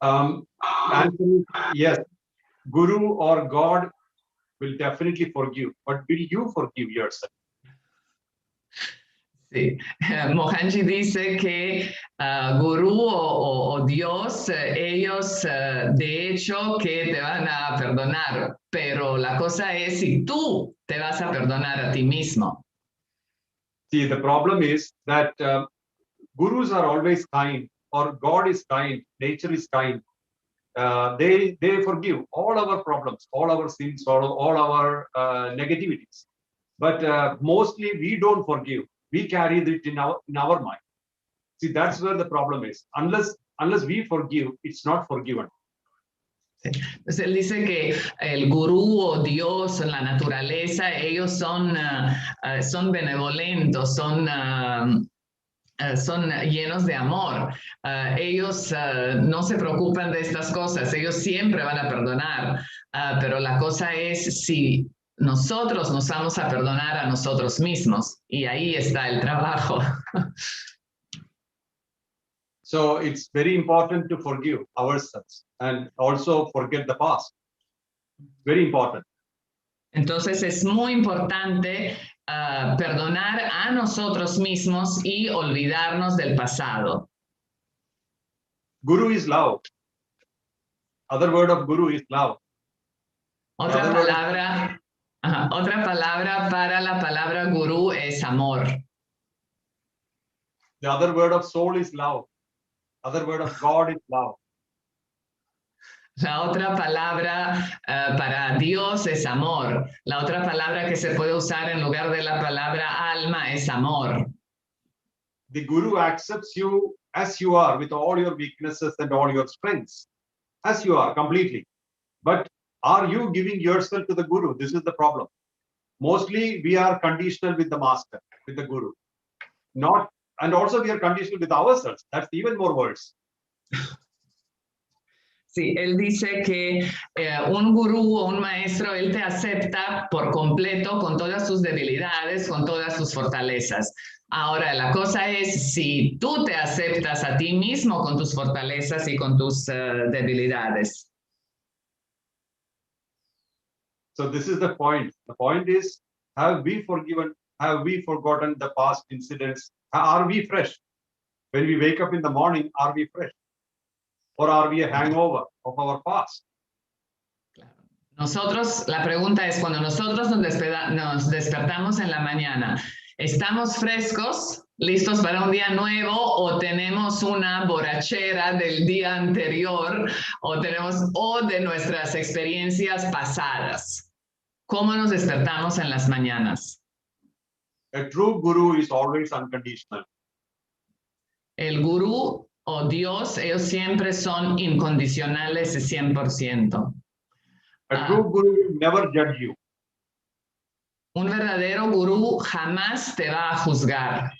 Anthony, yes, guru or God will definitely forgive, but will you forgive yourself? Sí, Mohanji dice que gurú o Dios, ellos de hecho que te van a perdonar, pero la cosa es si tú te vas a perdonar a ti mismo. See, the problem is that gurus are always kind, or God is kind, nature is kind. They forgive all our problems, all our sins, all our negativities. But mostly we don't forgive. We carry it in our mind. See, that's where the problem is. Unless we forgive, it's not forgiven. Entonces él dice que el gurú o Dios, la naturaleza, ellos son benevolentos, son llenos de amor. Ellos no se preocupan de estas cosas, ellos siempre van a perdonar, pero la cosa es si nosotros nos vamos a perdonar a nosotros mismos, y ahí está el trabajo. So it's very important to forgive ourselves and also forget the past. Very important. Entonces es muy importante perdonar a nosotros mismos y olvidarnos del pasado. Guru is love. Other word of guru is love. Otra palabra para la palabra gurú es amor. The other word of soul is love. Other word of God is love. La otra palabra para Dios es amor. La otra palabra que se puede usar en lugar de la palabra alma es amor. The guru accepts you as you are, with all your weaknesses and all your strengths, as you are completely. But are you giving yourself to the guru? This is the problem. Mostly we are conditional with the master, with the guru, not and also we are conditional with ourselves. That's even more worse. Sí, él dice que un gurú o un maestro, él te acepta por completo con todas tus debilidades, con todas tus fortalezas. Ahora, la cosa es si tú te aceptas a ti mismo con tus fortalezas y con tus debilidades. So this is the point. The point is, have we forgiven? Have we forgotten the past incidents? Are we fresh? When we wake up in the morning, are we fresh? Or are we a hangover of our past? Nosotros, la pregunta es, cuando nosotros nos despertamos en la mañana, ¿estamos frescos, listos para un día nuevo o tenemos una borrachera del día anterior o de nuestras experiencias pasadas? ¿Cómo nos despertamos en las mañanas? A true guru is always unconditional. El gurú o Dios, ellos siempre son incondicionales de 100%. A true guru will never judge you. Un verdadero gurú jamás te va a juzgar.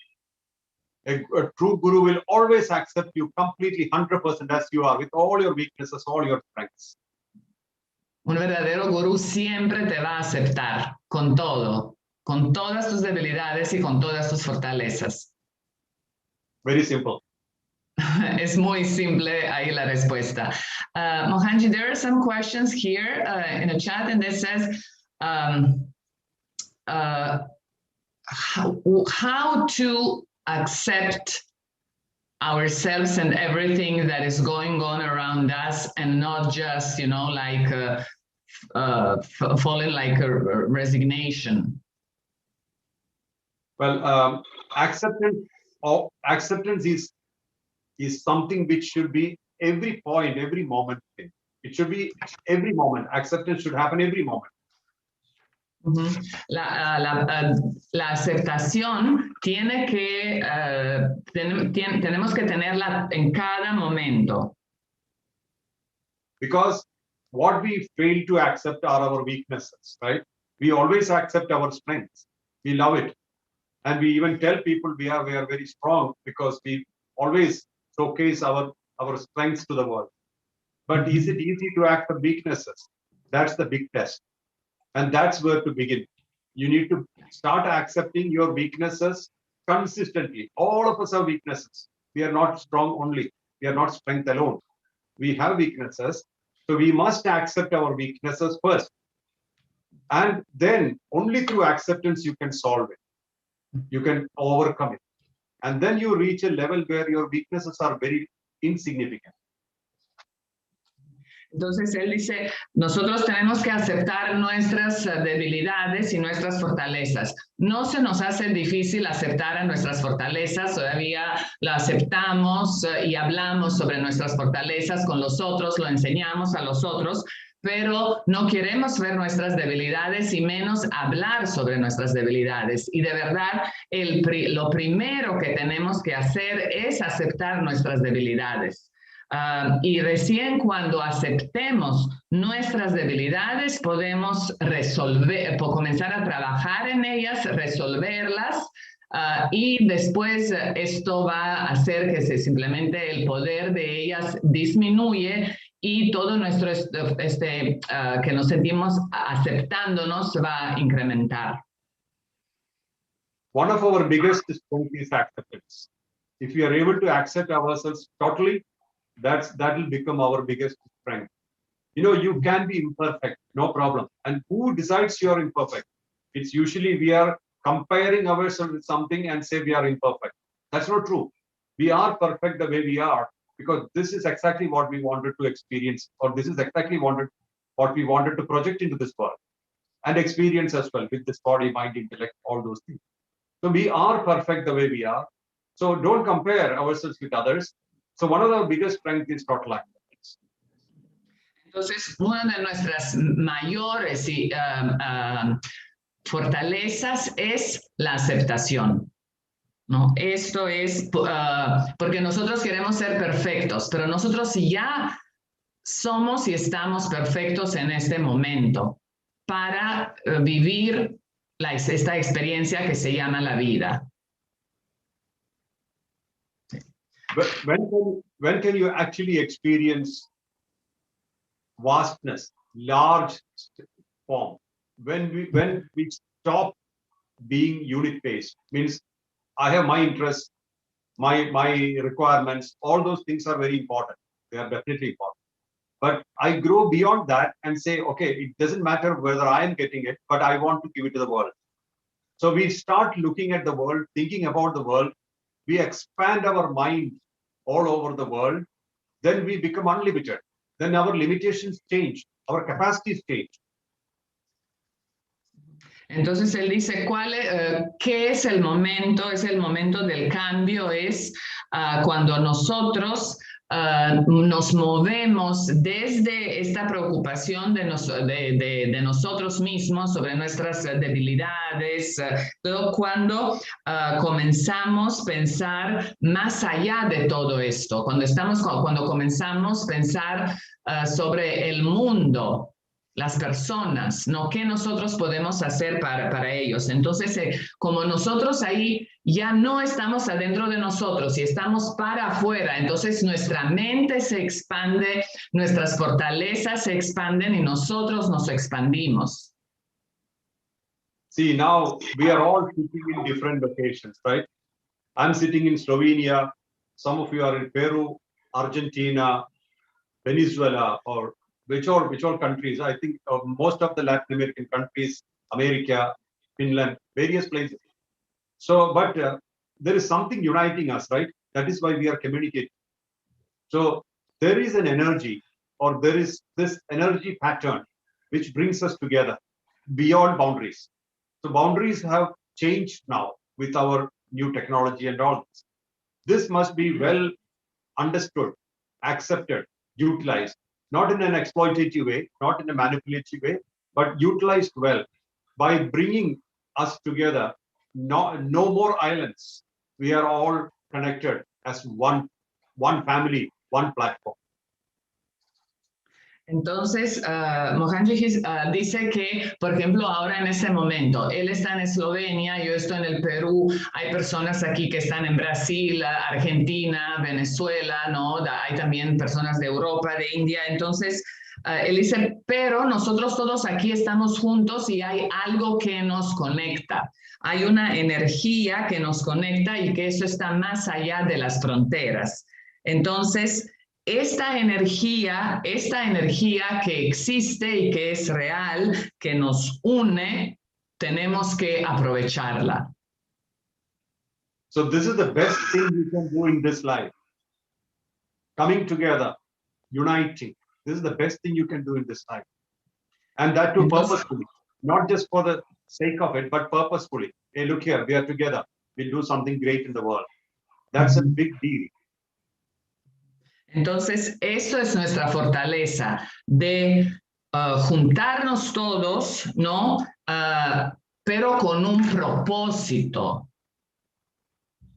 A true guru will always accept you completely 100% as you are, with all your weaknesses, all your strengths. Un verdadero gurú siempre te va a aceptar con todo, con todas tus debilidades y con todas tus fortalezas. Very simple. Es muy simple ahí la respuesta. Mohanji, there are some questions here in the chat, and it says, how to accept ourselves and everything that is going on around us, and not just, like falling like a resignation. Well, acceptance is something which should be every point, every moment. It should be every moment. Acceptance should happen every moment. La aceptación tenemos que tenerla en cada momento. Because what we fail to accept are our weaknesses, right? We always accept our strengths. We love it. And we even tell people we are very strong because we always showcase our strengths to the world. But is it easy to accept weaknesses? That's the big test. And that's where to begin. You need to start accepting your weaknesses consistently. All of us have weaknesses. We are not strong only. We are not strength alone. We have weaknesses. So we must accept our weaknesses first. And then only through acceptance you can solve it. You can overcome it. And then you reach a level where your weaknesses are very insignificant. Entonces él dice, nosotros tenemos que aceptar nuestras debilidades y nuestras fortalezas. No se nos hace difícil aceptar a nuestras fortalezas, todavía lo aceptamos y hablamos sobre nuestras fortalezas con los otros, lo enseñamos a los otros, pero no queremos ver nuestras debilidades y menos hablar sobre nuestras debilidades. Y de verdad, lo primero que tenemos que hacer es aceptar nuestras debilidades. Y recién cuando aceptemos nuestras debilidades podemos comenzar a trabajar en ellas, resolverlas, y después esto va a hacer que simplemente el poder de ellas disminuye y todo nuestro que nos sentimos aceptándonos va a incrementar. One of our biggest strengths is acceptance. If we are able to accept ourselves totally, that will become our biggest strength. You can be imperfect, no problem. And who decides you are imperfect? It's usually we are comparing ourselves with something and say we are imperfect. That's not true. We are perfect the way we are because this is exactly what we wanted to experience, or this is exactly what we wanted to project into this world and experience as well with this body, mind, intellect, all those things. So we are perfect the way we are. So don't compare ourselves with others. So one of our biggest strengths is total acceptance. Entonces, una de nuestras mayores fortalezas es la aceptación, ¿no? Esto es porque nosotros queremos ser perfectos, pero nosotros ya somos y estamos perfectos en este momento para vivir esta experiencia que se llama la vida. But when can you actually experience vastness, large form? When we stop being unit based, means I have my interests, my requirements, all those things are very important. They are definitely important. But I grow beyond that and say, okay, it doesn't matter whether I am getting it, but I want to give it to the world. So we start looking at the world, thinking about the world. We expand our mind all over the world. Then we become unlimited. Then our limitations change, our capacities change. Entonces él dice, ¿qué es el momento? Es el momento del cambio, es cuando nosotros nos movemos desde esta preocupación de nosotros mismos sobre nuestras debilidades, todo cuando comenzamos a pensar más allá de todo esto, cuando comenzamos a pensar sobre el mundo, las personas, ¿no? ¿Qué nosotros podemos hacer para ellos? Entonces, como nosotros ahí ya no estamos adentro de nosotros y estamos para afuera, entonces nuestra mente se expande, nuestras fortalezas se expanden y nosotros nos expandimos. See, now we are all sitting in different locations, right? I'm sitting in Slovenia. Some of you are in Peru, Argentina, Venezuela, or which all countries? I think most of the Latin American countries, America, Finland, various places. So, but there is something uniting us, right? That is why we are communicating. So there is an energy, or there is this energy pattern which brings us together beyond boundaries. So boundaries have changed now with our new technology and all this. This must be well understood, accepted, utilized, not in an exploitative way, not in a manipulative way, but utilized well by bringing us together. No more islands. We are all connected as one family, one platform. Entonces, Mohanji dice que, por ejemplo, ahora en este momento, él está en Eslovenia, yo estoy en el Perú, hay personas aquí que están en Brasil, Argentina, Venezuela, ¿no? Hay también personas de Europa, de India. Entonces, él dice, pero nosotros todos aquí estamos juntos y hay algo que nos conecta. Hay una energía que nos conecta y que eso está más allá de las fronteras. Entonces, esta energía que existe y que es real, que nos une, tenemos que aprovecharla. So this is the best thing you can do in this life. Coming together, uniting. This is the best thing you can do in this life. And that too purposefully, not just for the sake of it, but purposefully. Hey, look here, we are together. We'll do something great in the world. That's a big deal. Entonces, eso es nuestra fortaleza, de juntarnos todos, ¿no? Pero con un propósito.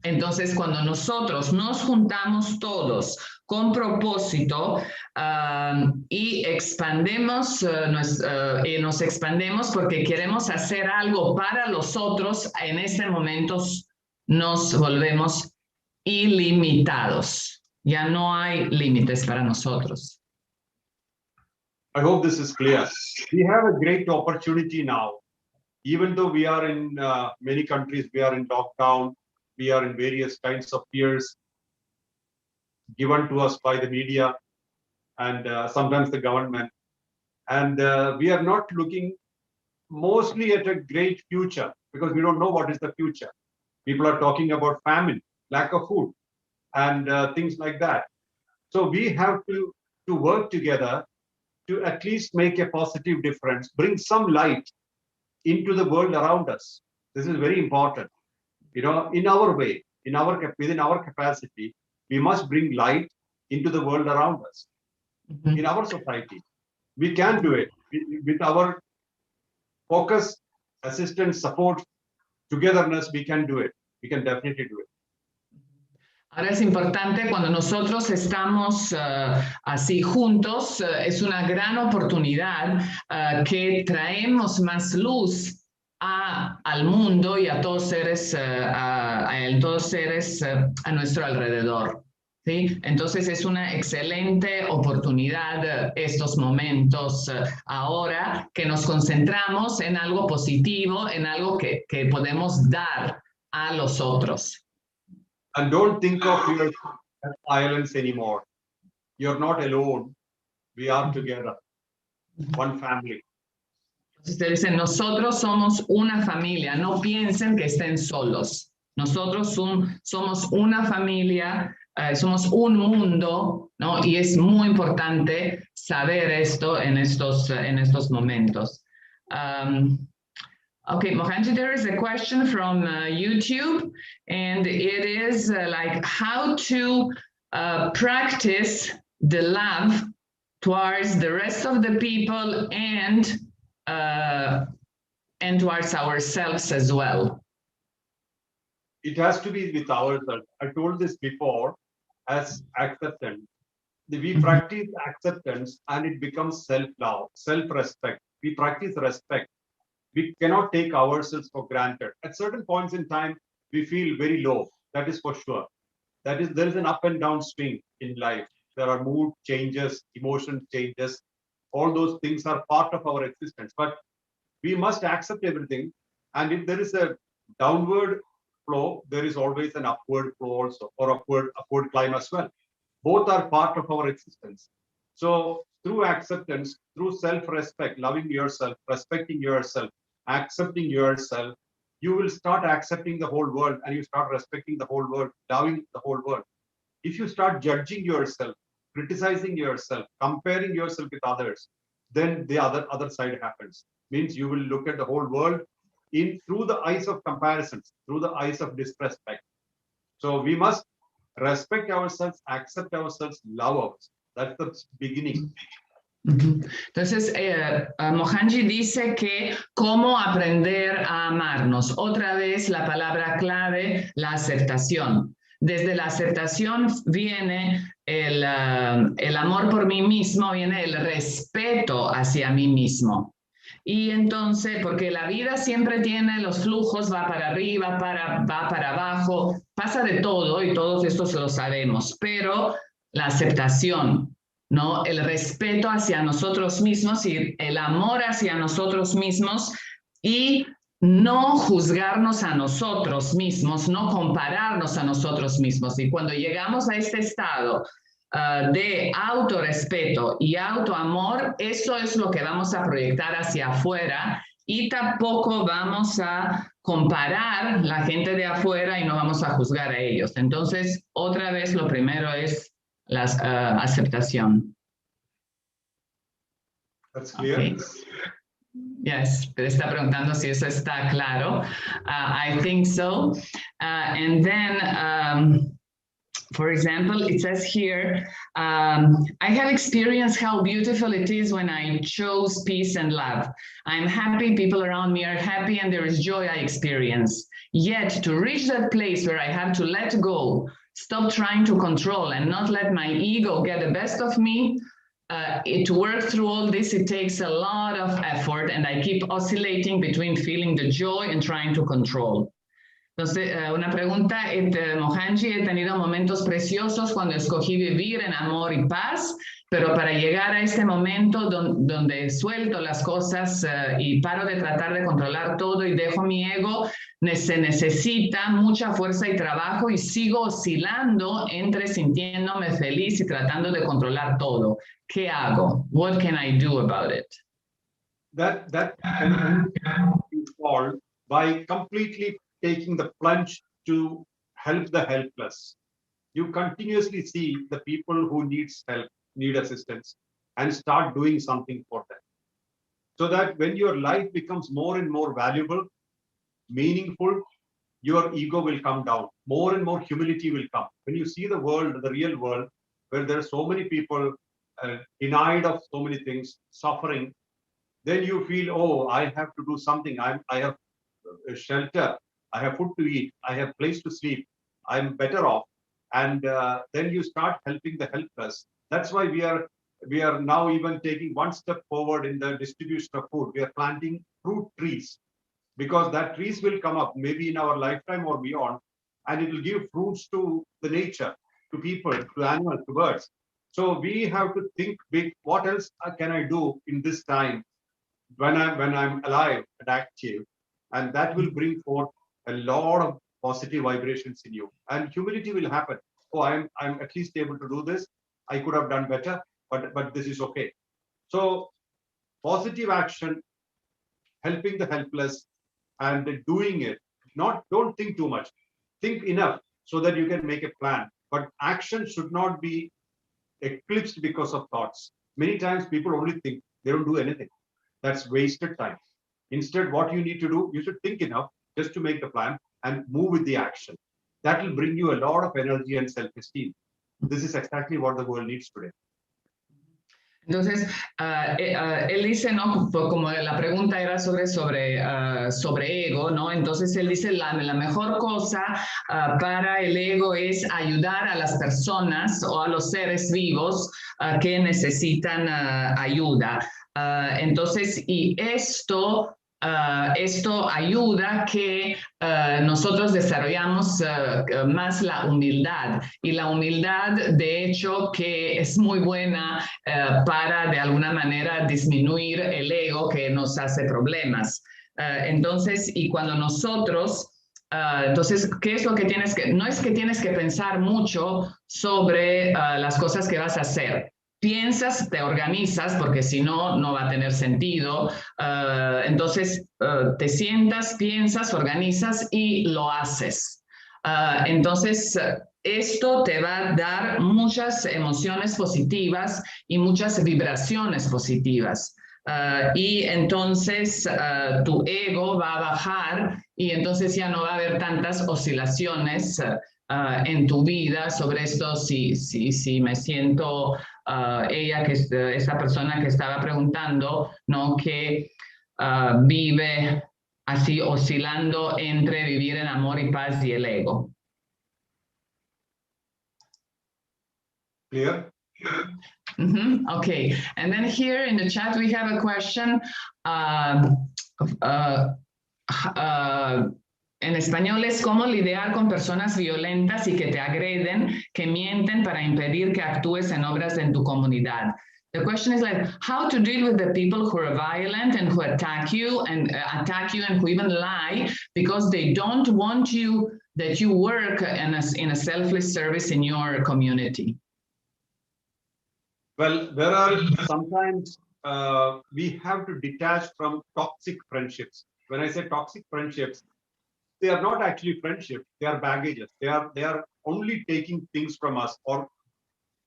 Entonces, cuando nosotros nos juntamos todos con propósito y expandemos, nos expandemos porque queremos hacer algo para los otros, en este momento nos volvemos ilimitados. Ya no hay límites para nosotros. I hope this is clear. We have a great opportunity now. Even though we are in many countries, we are in lockdown, we are in various kinds of fears given to us by the media and sometimes the government. And we are not looking mostly at a great future because we don't know what is the future. People are talking about famine, lack of food, and things like that. So we have to work together to at least make a positive difference, bring some light into the world around us. This is very important. You know, in our way, within our capacity, we must bring light into the world around us. Mm-hmm. In our society, we can do it with our focus, assistance, support, togetherness. We can do it. We can definitely do it. Ahora es importante cuando nosotros estamos así juntos, es una gran oportunidad que traemos más luz al mundo y a todos seres, a nuestro alrededor. ¿sí? Entonces es una excelente oportunidad estos momentos ahora que nos concentramos en algo positivo, en algo que podemos dar a los otros. And don't think of your islands anymore. You're not alone. We are together. One family. Ustedes dicen, nosotros somos una familia, no piensen que estén solos. Nosotros somos una familia, somos un mundo, ¿no? Y es muy importante saber esto en estos momentos. Okay, Mohanji, there is a question from YouTube, and it is like how to practice the love towards the rest of the people and towards ourselves as well. It has to be with ourselves. I told this before as acceptance. We practice acceptance and it becomes self-love, self-respect. We practice respect. We cannot take ourselves for granted. At certain points in time, we feel very low. That is for sure. There is an up and down swing in life. There are mood changes, emotion changes. All those things are part of our existence. But we must accept everything. And if there is a downward flow, there is always an upward flow also, or upward climb as well. Both are part of our existence. So through acceptance, through self-respect, loving yourself, respecting yourself, accepting yourself, you will start accepting the whole world, and you start respecting the whole world, loving the whole world. If you start judging yourself, criticizing yourself, comparing yourself with others, then the other side happens. Means you will look at the whole world through the eyes of comparisons, through the eyes of disrespect. So we must respect ourselves, accept ourselves, love ourselves. That's the beginning. Entonces, Mohanji dice que cómo aprender a amarnos. Otra vez la palabra clave, la aceptación. Desde la aceptación viene el amor por mí mismo, viene el respeto hacia mí mismo. Y entonces, porque la vida siempre tiene los flujos, va para arriba, va para abajo, pasa de todo y todos estos lo sabemos, pero la aceptación, ¿no? El respeto hacia nosotros mismos y el amor hacia nosotros mismos y no juzgarnos a nosotros mismos, no compararnos a nosotros mismos. Y cuando llegamos a este estado de autorrespeto y autoamor, eso es lo que vamos a proyectar hacia afuera y tampoco vamos a comparar la gente de afuera y no vamos a juzgar a ellos. Entonces, otra vez, lo primero es la aceptación. That's clear. Okay. Yes, te está preguntando si eso está claro. I think so. And then, for example, it says here, I have experienced how beautiful it is when I chose peace and love. I'm happy, people around me are happy, and there is joy I experience. Yet, to reach that place where I have to let go, stop trying to control, and not let my ego get the best of me, to work through all this, it takes a lot of effort, and I keep oscillating between feeling the joy and trying to control. Entonces, una pregunta, Mohanji, he tenido momentos preciosos cuando escogí vivir en amor y paz, pero para llegar a este momento donde suelto las cosas y paro de tratar de controlar todo y dejo mi ego, se necesita mucha fuerza y trabajo y sigo oscilando entre sintiéndome feliz y tratando de controlar todo. ¿Qué hago? What can I do about it? That can be solved by completely taking the plunge to help the helpless. You continuously see the people who needs help, need assistance, and start doing something for them. So that when your life becomes more and more valuable, meaningful, your ego will come down. More and more humility will come. When you see the world, the real world, where there are so many people denied of so many things, suffering, then you feel, oh, I have to do something. I have shelter, I have food to eat, I have place to sleep, I'm better off. And then you start helping the helpless. That's why we are now even taking one step forward in the distribution of food. We are planting fruit trees, because that trees will come up maybe in our lifetime or beyond, and it will give fruits to the nature. to people, to animals, to birds. So we have to think big. What else can I do in this time when I'm alive and active? And that will bring forth a lot of positive vibrations in you, and humility will happen. Oh, I'm at least able to do this. I could have done better, but this is okay. So positive action, helping the helpless, and doing it. Don't think too much. Think enough so that you can make a plan. But action should not be eclipsed because of thoughts. Many times people only think, they don't do anything. That's wasted time. Instead, what you need to do, you should think enough just to make the plan and move with the action. That will bring you a lot of energy and self-esteem. This is exactly what the world needs today. Entonces, él dice, ¿no? Como la pregunta era sobre ego, ¿no? Entonces él dice, la mejor cosa para el ego es ayudar a las personas o a los seres vivos que necesitan ayuda. Entonces, y esto ayuda que nosotros desarrollamos más la humildad, y la humildad de hecho que es muy buena para de alguna manera disminuir el ego que nos hace problemas. Entonces, y cuando nosotros entonces, ¿qué es lo que tienes que? No es que tienes que pensar mucho sobre las cosas que vas a hacer. Piensas, te organizas, porque si no, no va a tener sentido. Entonces, te sientas, piensas, organizas y lo haces. Entonces, esto te va a dar muchas emociones positivas y muchas vibraciones positivas. Y entonces tu ego va a bajar y entonces ya no va a haber tantas oscilaciones en tu vida sobre esto, si me siento esta persona que estaba preguntando, ¿no? Que vive así oscilando entre vivir en amor y paz y el ego. Clear? Okay, and then here in the chat we have a question. En español es cómo lidiar con personas violentas y que te agreden, que mienten para impedir que actúes en obras en tu comunidad. The question is like how to deal with the people who are violent and who attack you and who even lie because they don't want you that you work in a selfless service in your community. Well, there are sometimes we have to detach from toxic friendships. When I say toxic friendships, they are not actually friendships, they are baggages. They are only taking things from us or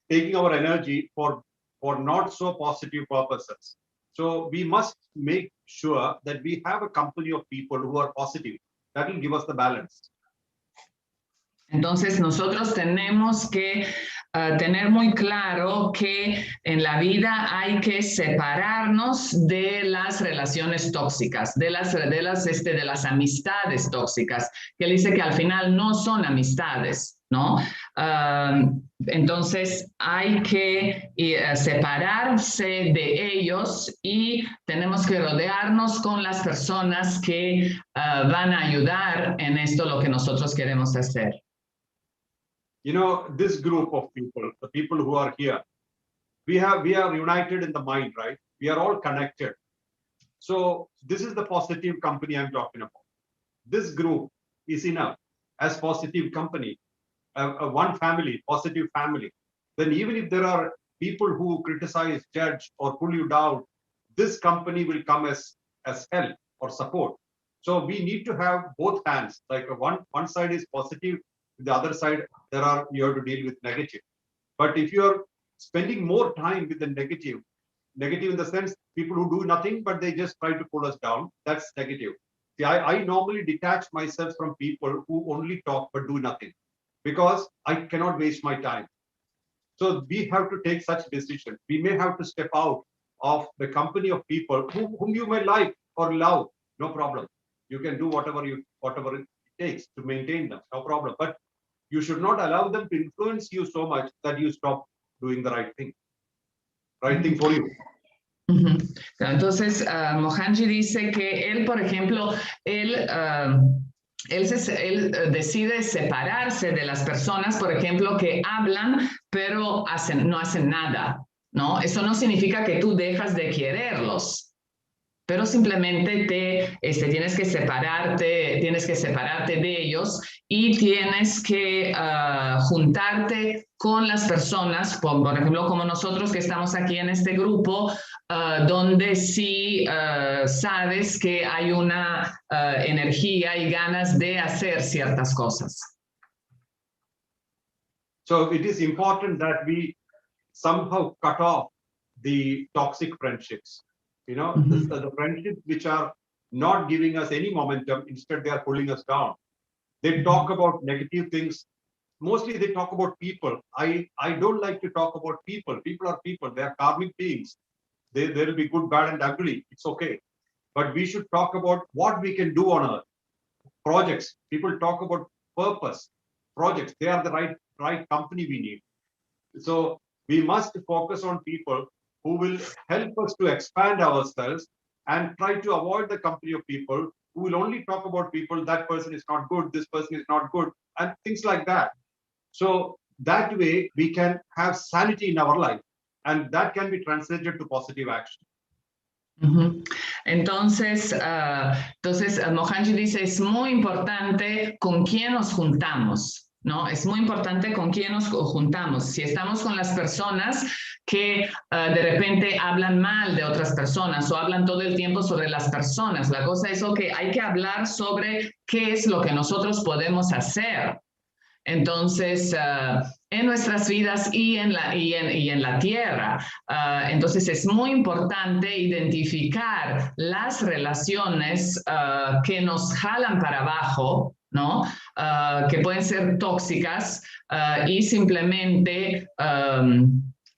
taking our energy for not so positive purposes. So we must make sure that we have a company of people who are positive. That will give us the balance. Entonces nosotros tenemos que tener muy claro que en la vida hay que separarnos de las relaciones tóxicas, de las amistades tóxicas, que él dice que al final no son amistades, ¿no? Entonces hay que separarse de ellos y tenemos que rodearnos con las personas que van a ayudar en esto lo que nosotros queremos hacer. You know, this group of people, the people who are here, we are united in the mind, right? We are all connected. So this is the positive company I'm talking about. This group is enough as positive company, one family, positive family. Then even if there are people who criticize, judge, or pull you down, this company will come as help or support. So we need to have both hands. Like one side is positive, the other side you have to deal with negative. But if you're spending more time with the negative in the sense people who do nothing but they just try to pull us down, that's negative. See, I normally detach myself from people who only talk but do nothing because I cannot waste my time. So we have to take such decisions. We may have to step out of the company of people whom you may like or love, no problem. You can do whatever it takes to maintain them, no problem. But you should not allow them to influence you so much that you stop doing the right thing for you. Entonces, Mohanji dice que él, por ejemplo, él él decide separarse de las personas, por ejemplo, que hablan, pero no hacen nada, ¿no? Eso no significa que tú dejas de quererlos, pero simplemente tienes que separarte de ellos y tienes que juntarte con las personas, por ejemplo, como nosotros que estamos aquí en este grupo, donde sí sabes que hay una energía y ganas de hacer ciertas cosas. So it is important that we somehow cut off the toxic friendships. You know, the friendships which are not giving us any momentum, instead they are pulling us down. They talk about negative things. Mostly they talk about people. I don't like to talk about people. People are people. They are karmic beings. There will be good, bad, and ugly. It's okay. But we should talk about what we can do on earth. Projects. People talk about purpose. Projects. They are the right company we need. So we must focus on people who will help us to expand ourselves and try to avoid the company of people who will only talk about people, that person is not good, this person is not good, and things like that. So that way we can have sanity in our life, and that can be translated to positive action. Entonces, Mohanji dice, es muy importante con quién nos juntamos, ¿no? Es muy importante con quién nos juntamos. Si estamos con las personas que de repente hablan mal de otras personas o hablan todo el tiempo sobre las personas, la cosa es que hay que hablar sobre qué es lo que nosotros podemos hacer. Entonces, en nuestras vidas y en la tierra. Entonces, es muy importante identificar las relaciones que nos jalan para abajo, ¿no? Que pueden ser tóxicas y simplemente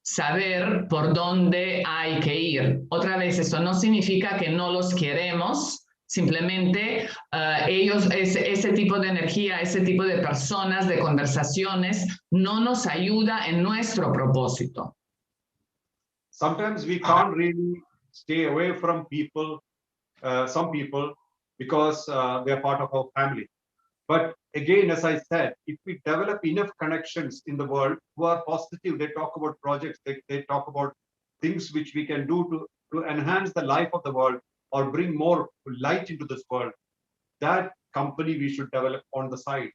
saber por dónde hay que ir. Otra vez, eso no significa que no los queremos. Simplemente ese tipo de energía, ese tipo de personas, de conversaciones, no nos ayuda en nuestro propósito. Sometimes we can't really stay away from people, some people, because they are part of our family. But again, as I said, if we develop enough connections in the world who are positive, they talk about projects, they talk about things which we can do to enhance the life of the world, or bring more light into this world, that company we should develop on the side.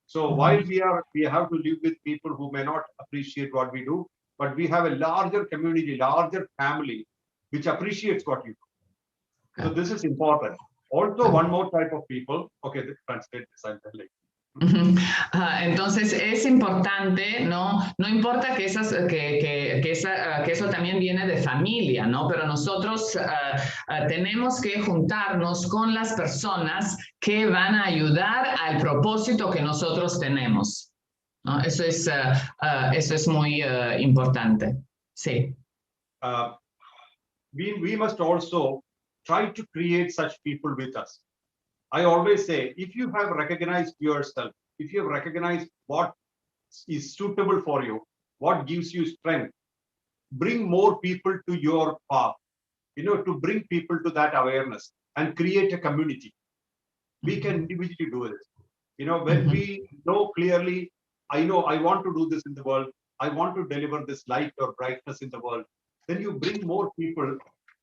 So while we have to live with people who may not appreciate what we do, but we have a larger community, larger family, which appreciates what you do. So this is important. Also, one more type of people. Okay, translate this, I'm telling. Entonces es importante, no importa que eso también viene de familia, ¿no? Pero nosotros tenemos que juntarnos con las personas que van a ayudar al propósito que nosotros tenemos, ¿no? Eso es muy importante. Sí. We must also try to create such people with us. I always say, if you have recognized yourself, if you have recognized what is suitable for you, what gives you strength, bring more people to your path, to bring people to that awareness and create a community. We can individually do this. When we know clearly, I know I want to do this in the world, I want to deliver this light or brightness in the world, then you bring more people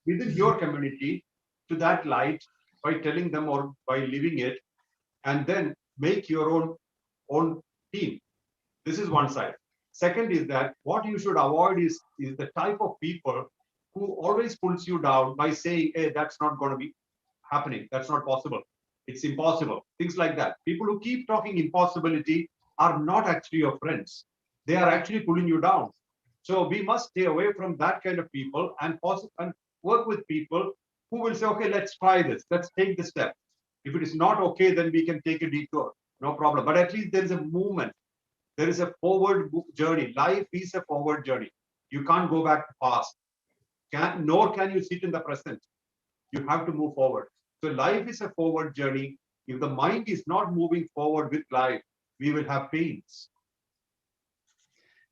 within your community to that light, by telling them or by living it, and then make your own team. This is one side. Second is that what you should avoid is the type of people who always pulls you down by saying, hey, that's not going to be happening, that's not possible, it's impossible, things like that. People who keep talking impossibility are not actually your friends. They are actually pulling you down. So we must stay away from that kind of people and work with people who will say, okay, let's try this, let's take the step. If it is not okay, then we can take a detour, no problem. But at least there is a movement, there is a forward journey. Life is a forward journey. You can't go back to past, nor can you sit in the present. You have to move forward. So life is a forward journey. If the mind is not moving forward with life, we will have pains.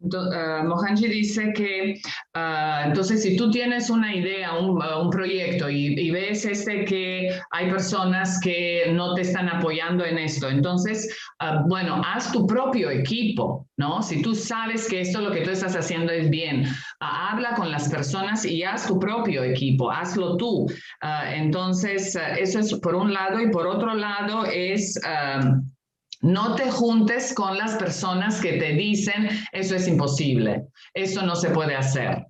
Mohanji dice que entonces si tú tienes una idea, un proyecto y ves que hay personas que no te están apoyando en esto, entonces, bueno, haz tu propio equipo, ¿no? Si tú sabes que esto lo que tú estás haciendo es bien, habla con las personas y haz tu propio equipo, hazlo tú. Entonces, eso es por un lado, y por otro lado es... no te juntes con las personas que te dicen eso es imposible, eso no se puede hacer.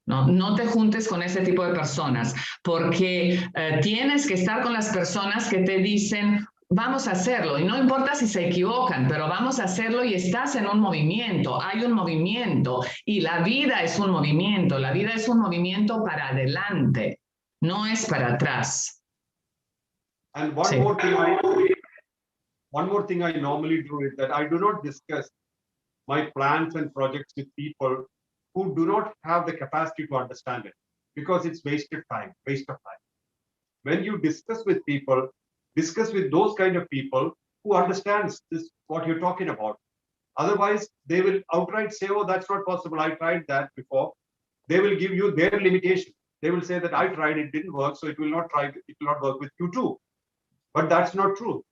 No te juntes con ese tipo de personas, porque tienes que estar con las personas que te dicen vamos a hacerlo, y no importa si se equivocan, pero vamos a hacerlo y estás en un movimiento, hay un movimiento, y la vida es un movimiento, la vida es un movimiento para adelante, no es para atrás. And one more thing I normally do is that I do not discuss my plans and projects with people who do not have the capacity to understand it, because it's waste of time. When you discuss with people, discuss with those kind of people who understands this, what you're talking about. Otherwise, they will outright say, oh, that's not possible. I tried that before. They will give you their limitation. They will say that I tried, it didn't work, so it will not work with you too. But that's not true.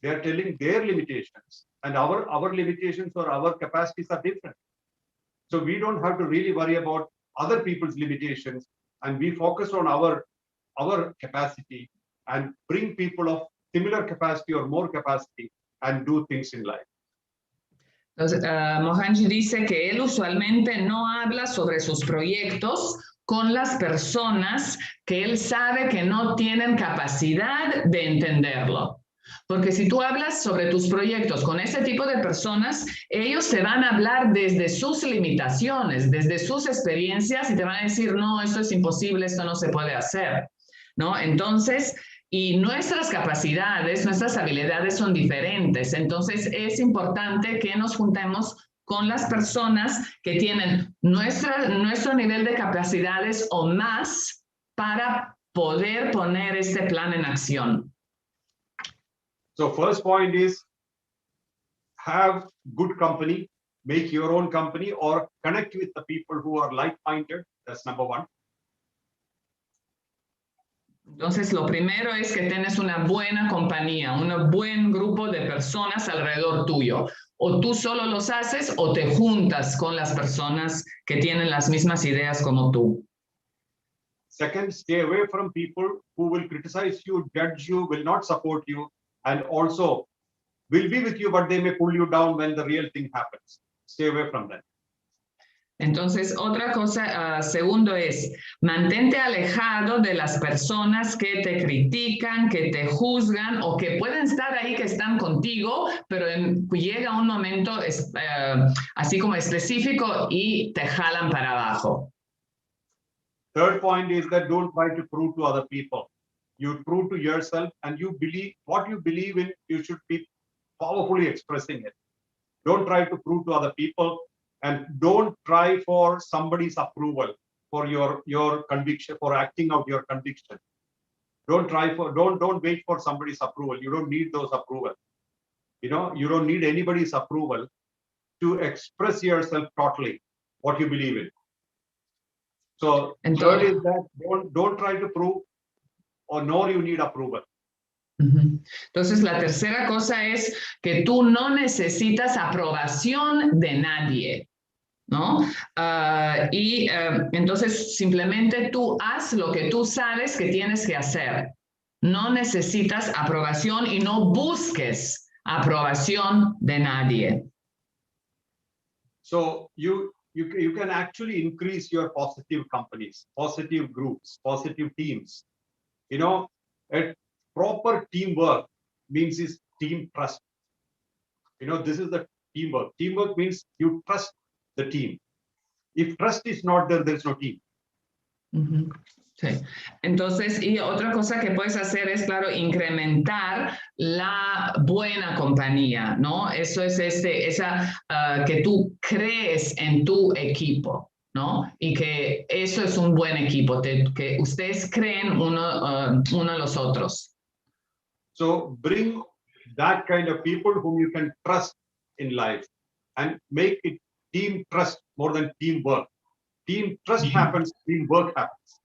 They are telling their limitations, and our limitations or our capacities are different. So we don't have to really worry about other people's limitations, and we focus on our capacity and bring people of similar capacity or more capacity and do things in life. Entonces, Mohanji dice que él usualmente no habla sobre sus proyectos con las personas que él sabe que no tienen capacidad de entenderlo. Porque si tú hablas sobre tus proyectos con ese tipo de personas, ellos te van a hablar desde sus limitaciones, desde sus experiencias, y te van a decir, no, esto es imposible, esto no se puede hacer, ¿no? Entonces, y nuestras capacidades, nuestras habilidades son diferentes. Entonces, es importante que nos juntemos con las personas que tienen nuestro nivel de capacidades o más para poder poner este plan en acción. So first point is have good company, make your own company or connect with the people who are like-minded. That's number one. Entonces, lo primero es que tienes una buena compañía, un buen grupo de personas alrededor tuyo. O tú solo los haces o te juntas con las personas que tienen las mismas ideas como tú. Second, stay away from people who will criticize you, judge you, will not support you, and also will be with you, but they may pull you down when the real thing happens. Stay away from them. Entonces, otra cosa, segundo es, mantente alejado de las personas que te critican, que te juzgan o que pueden estar ahí, que están contigo, pero llega un momento así como específico y te jalan para abajo. Third point is that don't try to prove to other people. You prove to yourself, and you believe what you believe in, you should be powerfully expressing it. Don't try to prove to other people. And don't try for somebody's approval for your conviction, for acting out your conviction. Don't wait for somebody's approval. You don't need those approval. You don't need anybody's approval to express yourself totally what you believe in. So third is that don't try to prove, or nor you need approval. Entonces, la tercera cosa es que tú no necesitas aprobación de nadie, ¿no? Entonces, simplemente tú haz lo que tú sabes que tienes que hacer. No necesitas aprobación y no busques aprobación de nadie. So you can actually increase your positive companies, positive groups, positive teams. Proper teamwork means is team trust. This is the teamwork. Teamwork means you trust the team. If trust is not there, there is no team. Sí. Entonces, y otra cosa que puedes hacer es, claro, incrementar la buena compañía, ¿no? Eso es que tú crees en tu equipo, ¿no? Y que eso es un buen equipo, que ustedes creen uno a los otros. So bring that kind of people whom you can trust in life and make it team trust more than teamwork. Team trust happens, teamwork happens.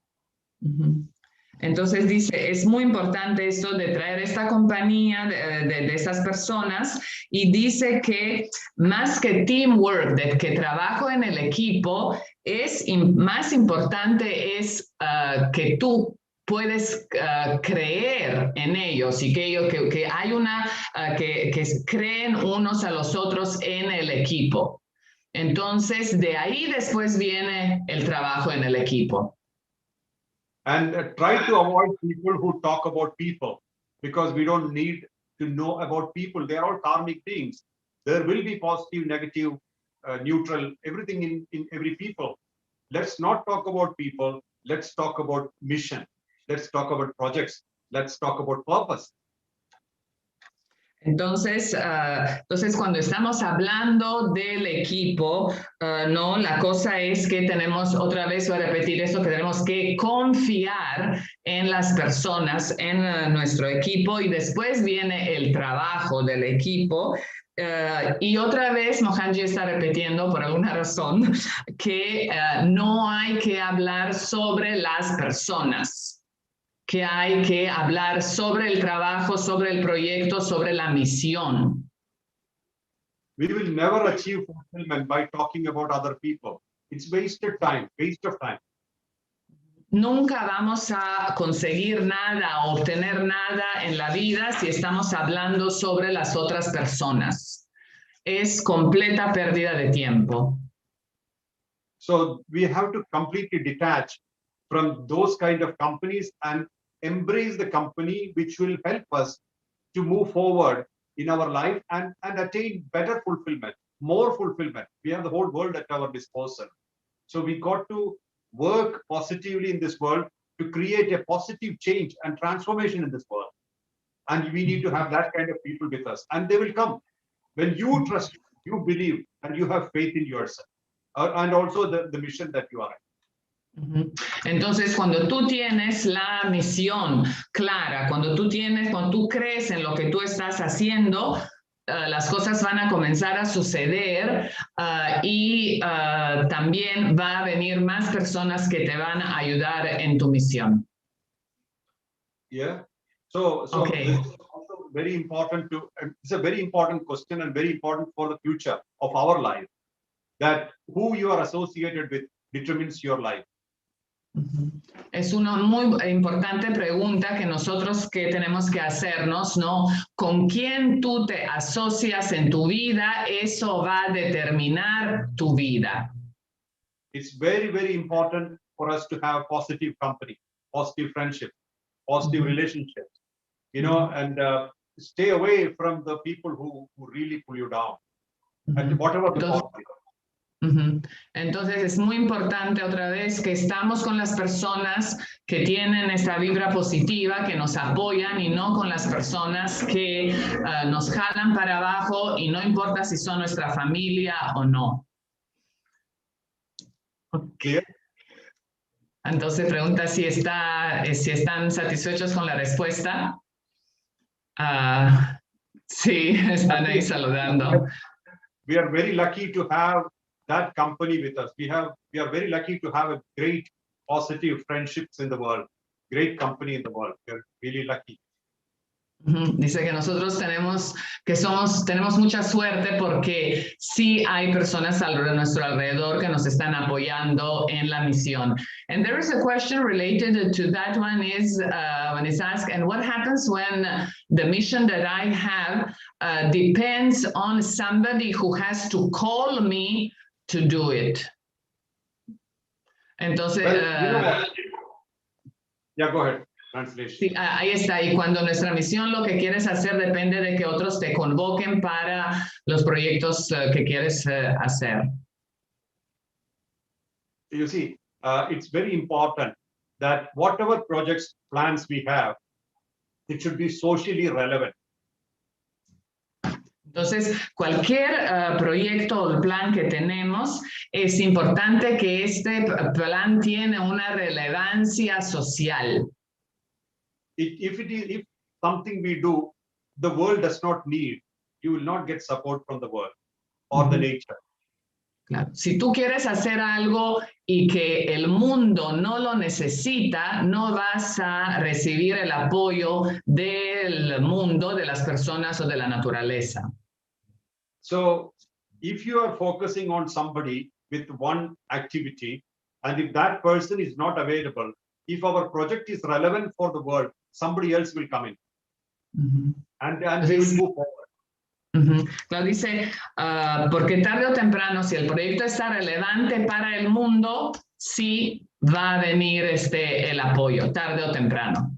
Entonces dice, es muy importante esto de traer esta compañía de estas personas, y dice que más que teamwork, de que trabajo en el equipo, más importante es que tú puedes creer en ellos, y que hay que creen unos a los otros en el equipo. Entonces, de ahí después viene el trabajo en el equipo. And try to avoid people who talk about people, because we don't need to know about people. They are all karmic beings. There will be positive, negative, neutral, everything in every people. Let's not talk about people. Let's talk about mission. Let's talk about projects. Let's talk about purpose. Entonces, cuando estamos hablando del equipo, no, la cosa es que tenemos, otra vez voy a repetir esto, que tenemos que confiar en las personas, en nuestro equipo, y después viene el trabajo del equipo. Y otra vez Mohanji está repitiendo por alguna razón que no hay que hablar sobre las personas, que hay que hablar sobre el trabajo, sobre el proyecto, sobre la misión. We will never achieve fulfillment by talking about other people. It's wasted time, waste of time. Nunca vamos a conseguir nada o obtener nada en la vida si estamos hablando sobre las otras personas. Es completa pérdida de tiempo. So we have to completely detach from those kind of companies and embrace the company which will help us to move forward in our life and attain better fulfillment, more fulfillment. We have the whole world at our disposal. So we got to work positively in this world to create a positive change and transformation in this world. And we need to have that kind of people with us. And they will come. When you trust, you believe, and you have faith in yourself. And also the mission that you are in. Entonces, cuando tú tienes la misión clara, cuando tú crees en lo que tú estás haciendo, las cosas van a comenzar a suceder, y también va a venir más personas que te van a ayudar en tu misión. Yeah. So Okay. This is also very important it's a very important question and very important for the future of our life, that who you are associated with determines your life. Es una muy importante pregunta que nosotros que tenemos que hacernos, ¿no? Con quién tú te asocias en tu vida, eso va a determinar tu vida. It's very, very important for us to have positive company, positive friendship, positive relationships, you know, and stay away from the people who really pull you down. And whatever the positive. Entonces es muy importante otra vez que estamos con las personas que tienen esta vibra positiva, que nos apoyan, y no con las personas que nos jalan para abajo, y no importa si son nuestra familia o no. Okay. Entonces pregunta si están satisfechos con la respuesta. Sí, están ahí saludando. We are very lucky to have that company with us. We are very lucky to have a great positive friendships in the world, great company in the world. We are really lucky. Dice que nosotros tenemos mucha suerte porque sí hay personas a nuestro alrededor que nos están apoyando en la misión. And there is a question related to that one, is when it's asked, and what happens when the mission that I have depends on somebody who has to call me to do it? Entonces, yeah, go ahead. Translation. Sí, ahí está. Y cuando nuestra misión lo que quieres hacer depende de que otros te convoquen para los proyectos que quieres hacer. You see, it's very important that whatever projects, plans we have, it should be socially relevant. Entonces, cualquier proyecto o plan que tenemos, es importante que este plan tiene una relevancia social. If something we do, the world does not need, you will not get support from the world or the nature. Claro. Si tú quieres hacer algo y que el mundo no lo necesita, no vas a recibir el apoyo del mundo, de las personas o de la naturaleza. So if you are focusing on somebody with one activity, and if that person is not available, if our project is relevant for the world, somebody else will come in. And we will move forward. Claro, dice, porque tarde o temprano, si el proyecto está relevante para el mundo, sí va a venir el apoyo, tarde o temprano.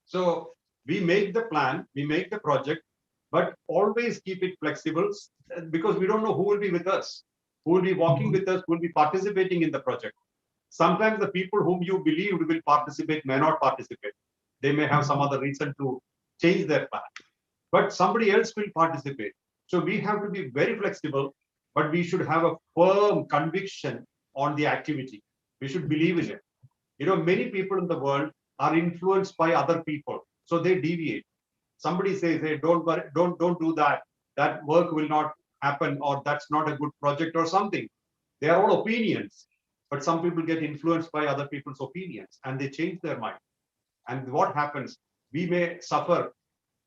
So we make the plan, we make the project, but always keep it flexible because we don't know who will be with us, who will be walking with us, who will be participating in the project. Sometimes the people whom you believe will participate may not participate. They may have some other reason to change their plan, but somebody else will participate. So we have to be very flexible, but we should have a firm conviction on the activity. We should believe in it. You know, many people in the world are influenced by other people, so they deviate. Somebody says, hey, don't worry, don't do that. That work will not happen, or that's not a good project or something. They are all opinions, but some people get influenced by other people's opinions and they change their mind. And what happens? We may suffer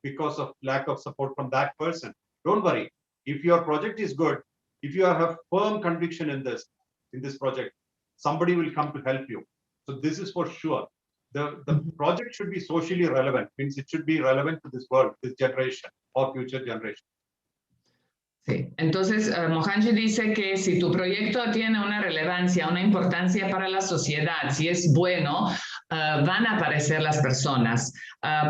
because of lack of support from that person. Don't worry. If your project is good, if you have firm conviction in this project, somebody will come to help you. So this is for sure. The project should be socially relevant, means it should be relevant to this world, this generation or future generation. Sí. Entonces, Mohanji dice que si tu proyecto tiene una relevancia, una importancia para la sociedad, si es bueno, van a aparecer las personas.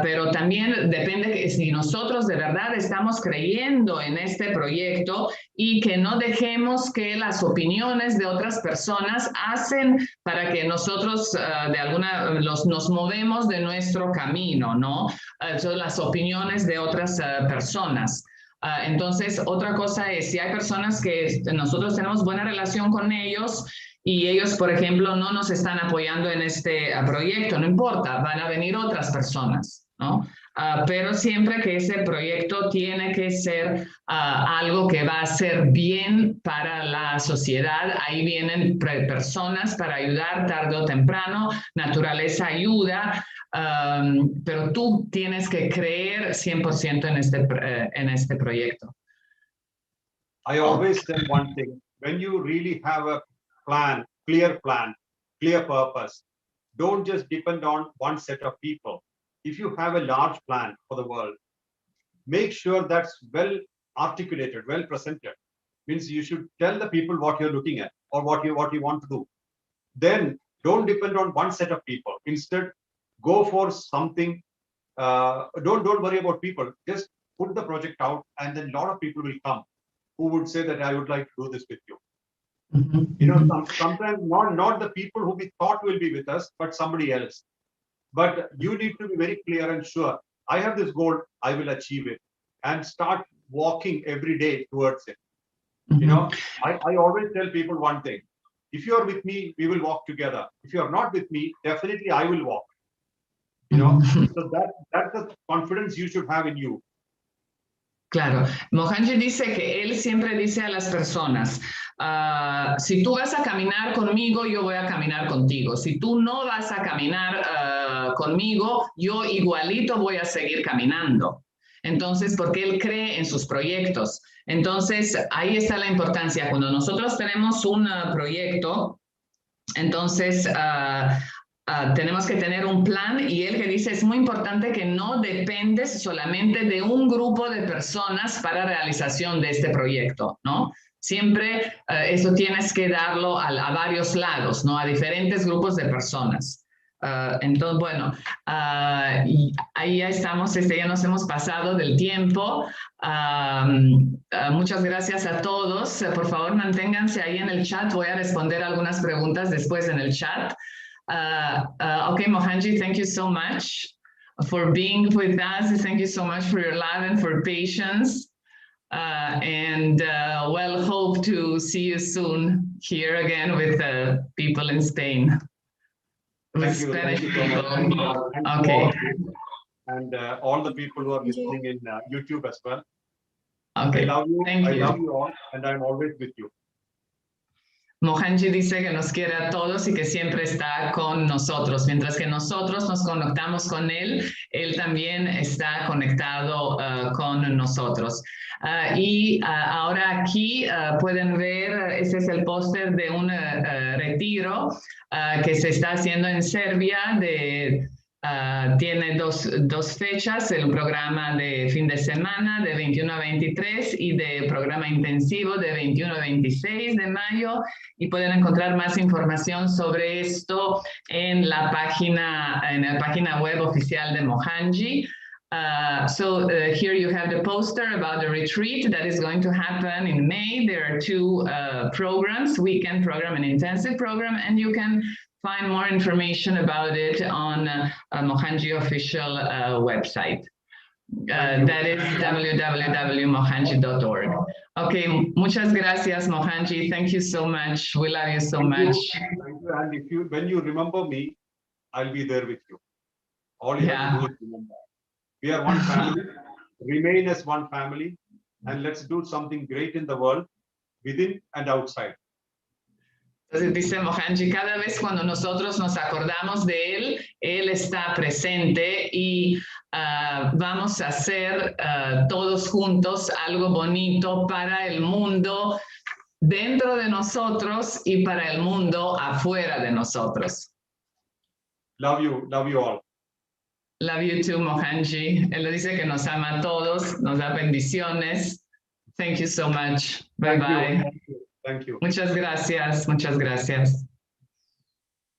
Pero también depende que si nosotros de verdad estamos creyendo en este proyecto y que no dejemos que las opiniones de otras personas hacen para que nosotros nos movemos de nuestro camino, ¿no? Son las opiniones de otras personas. Entonces, otra cosa es, si hay personas que nosotros tenemos buena relación con ellos y ellos, por ejemplo, no nos están apoyando en este proyecto, no importa, van a venir otras personas, ¿no? Pero siempre que ese proyecto tiene que ser algo que va a ser bien para la sociedad. Ahí vienen personas para ayudar tarde o temprano, naturaleza ayuda, pero tú tienes que creer 100% en este proyecto. I always tell one thing, when you really have a plan, clear purpose, don't just depend on one set of people. If you have a large plan for the world, make sure that's well articulated, well presented. Means you should tell the people what you're looking at or what you want to do. Then don't depend on one set of people. Instead, go for something. Don't worry about people. Just put the project out, and then a lot of people will come who would say that I would like to do this with you. You know, sometimes not the people who we thought will be with us, but somebody else. But you need to be very clear and sure. I have this goal, I will achieve it, and start walking every day towards it. You know, I always tell people one thing: if you are with me, we will walk together. If you are not with me, definitely I will walk. You know, so that's the confidence you should have in you. Claro, Mohanji dice que él siempre dice a las personas, si tú vas a caminar conmigo, yo voy a caminar contigo. Si tú no vas a caminar conmigo, yo igualito voy a seguir caminando. Entonces, porque él cree en sus proyectos. Entonces, ahí está la importancia. Cuando nosotros tenemos un proyecto, entonces tenemos que tener un plan, y él que dice es muy importante que no dependes solamente de un grupo de personas para realización de este proyecto, ¿no? Siempre eso tienes que darlo a varios lados, ¿no? A diferentes grupos de personas. Entonces, bueno, y ahí ya estamos, ya nos hemos pasado del tiempo. Muchas gracias a todos. Por favor, manténganse ahí en el chat. Voy a responder algunas preguntas después en el chat. Okay, Mohanji, thank you so much for being with us. Thank you so much for your love and for patience. Well, hope to see you soon here again with people in Spain. Thank you so much. Okay. And all the people who are listening in YouTube as well. Okay. I love you. Thank you. I love you all, and I'm always with you. Mohanji dice que nos quiere a todos y que siempre está con nosotros. Mientras que nosotros nos conectamos con él, él también está conectado con nosotros. Ahora aquí pueden ver, este es el póster de un retiro que se está haciendo en Serbia tiene dos fechas, el programa de fin de semana de 21 a 23 y de programa intensivo de 21 a 26 de mayo, y pueden encontrar más información sobre esto en la página web oficial de Mohanji. Here you have the poster about the retreat that is going to happen in May. There are two programs, weekend program and intensive program, and you can find more information about it on Mohanji official website. That is www.mohanji.org. Okay, muchas gracias, Mohanji. Thank you so much. We love you so much. Thank you. And when you remember me, I'll be there with you. All you have to do is remember. We are one family. Remain as one family, and let's do something great in the world, within and outside. Entonces dice Mohanji, cada vez cuando nosotros nos acordamos de él está presente y vamos a hacer todos juntos algo bonito para el mundo dentro de nosotros y para el mundo afuera de nosotros. Love you all. Love you too, Mohanji. Él le dice que nos ama a todos, nos da bendiciones. Thank you so much. Bye bye. Thank you. Muchas gracias, muchas gracias.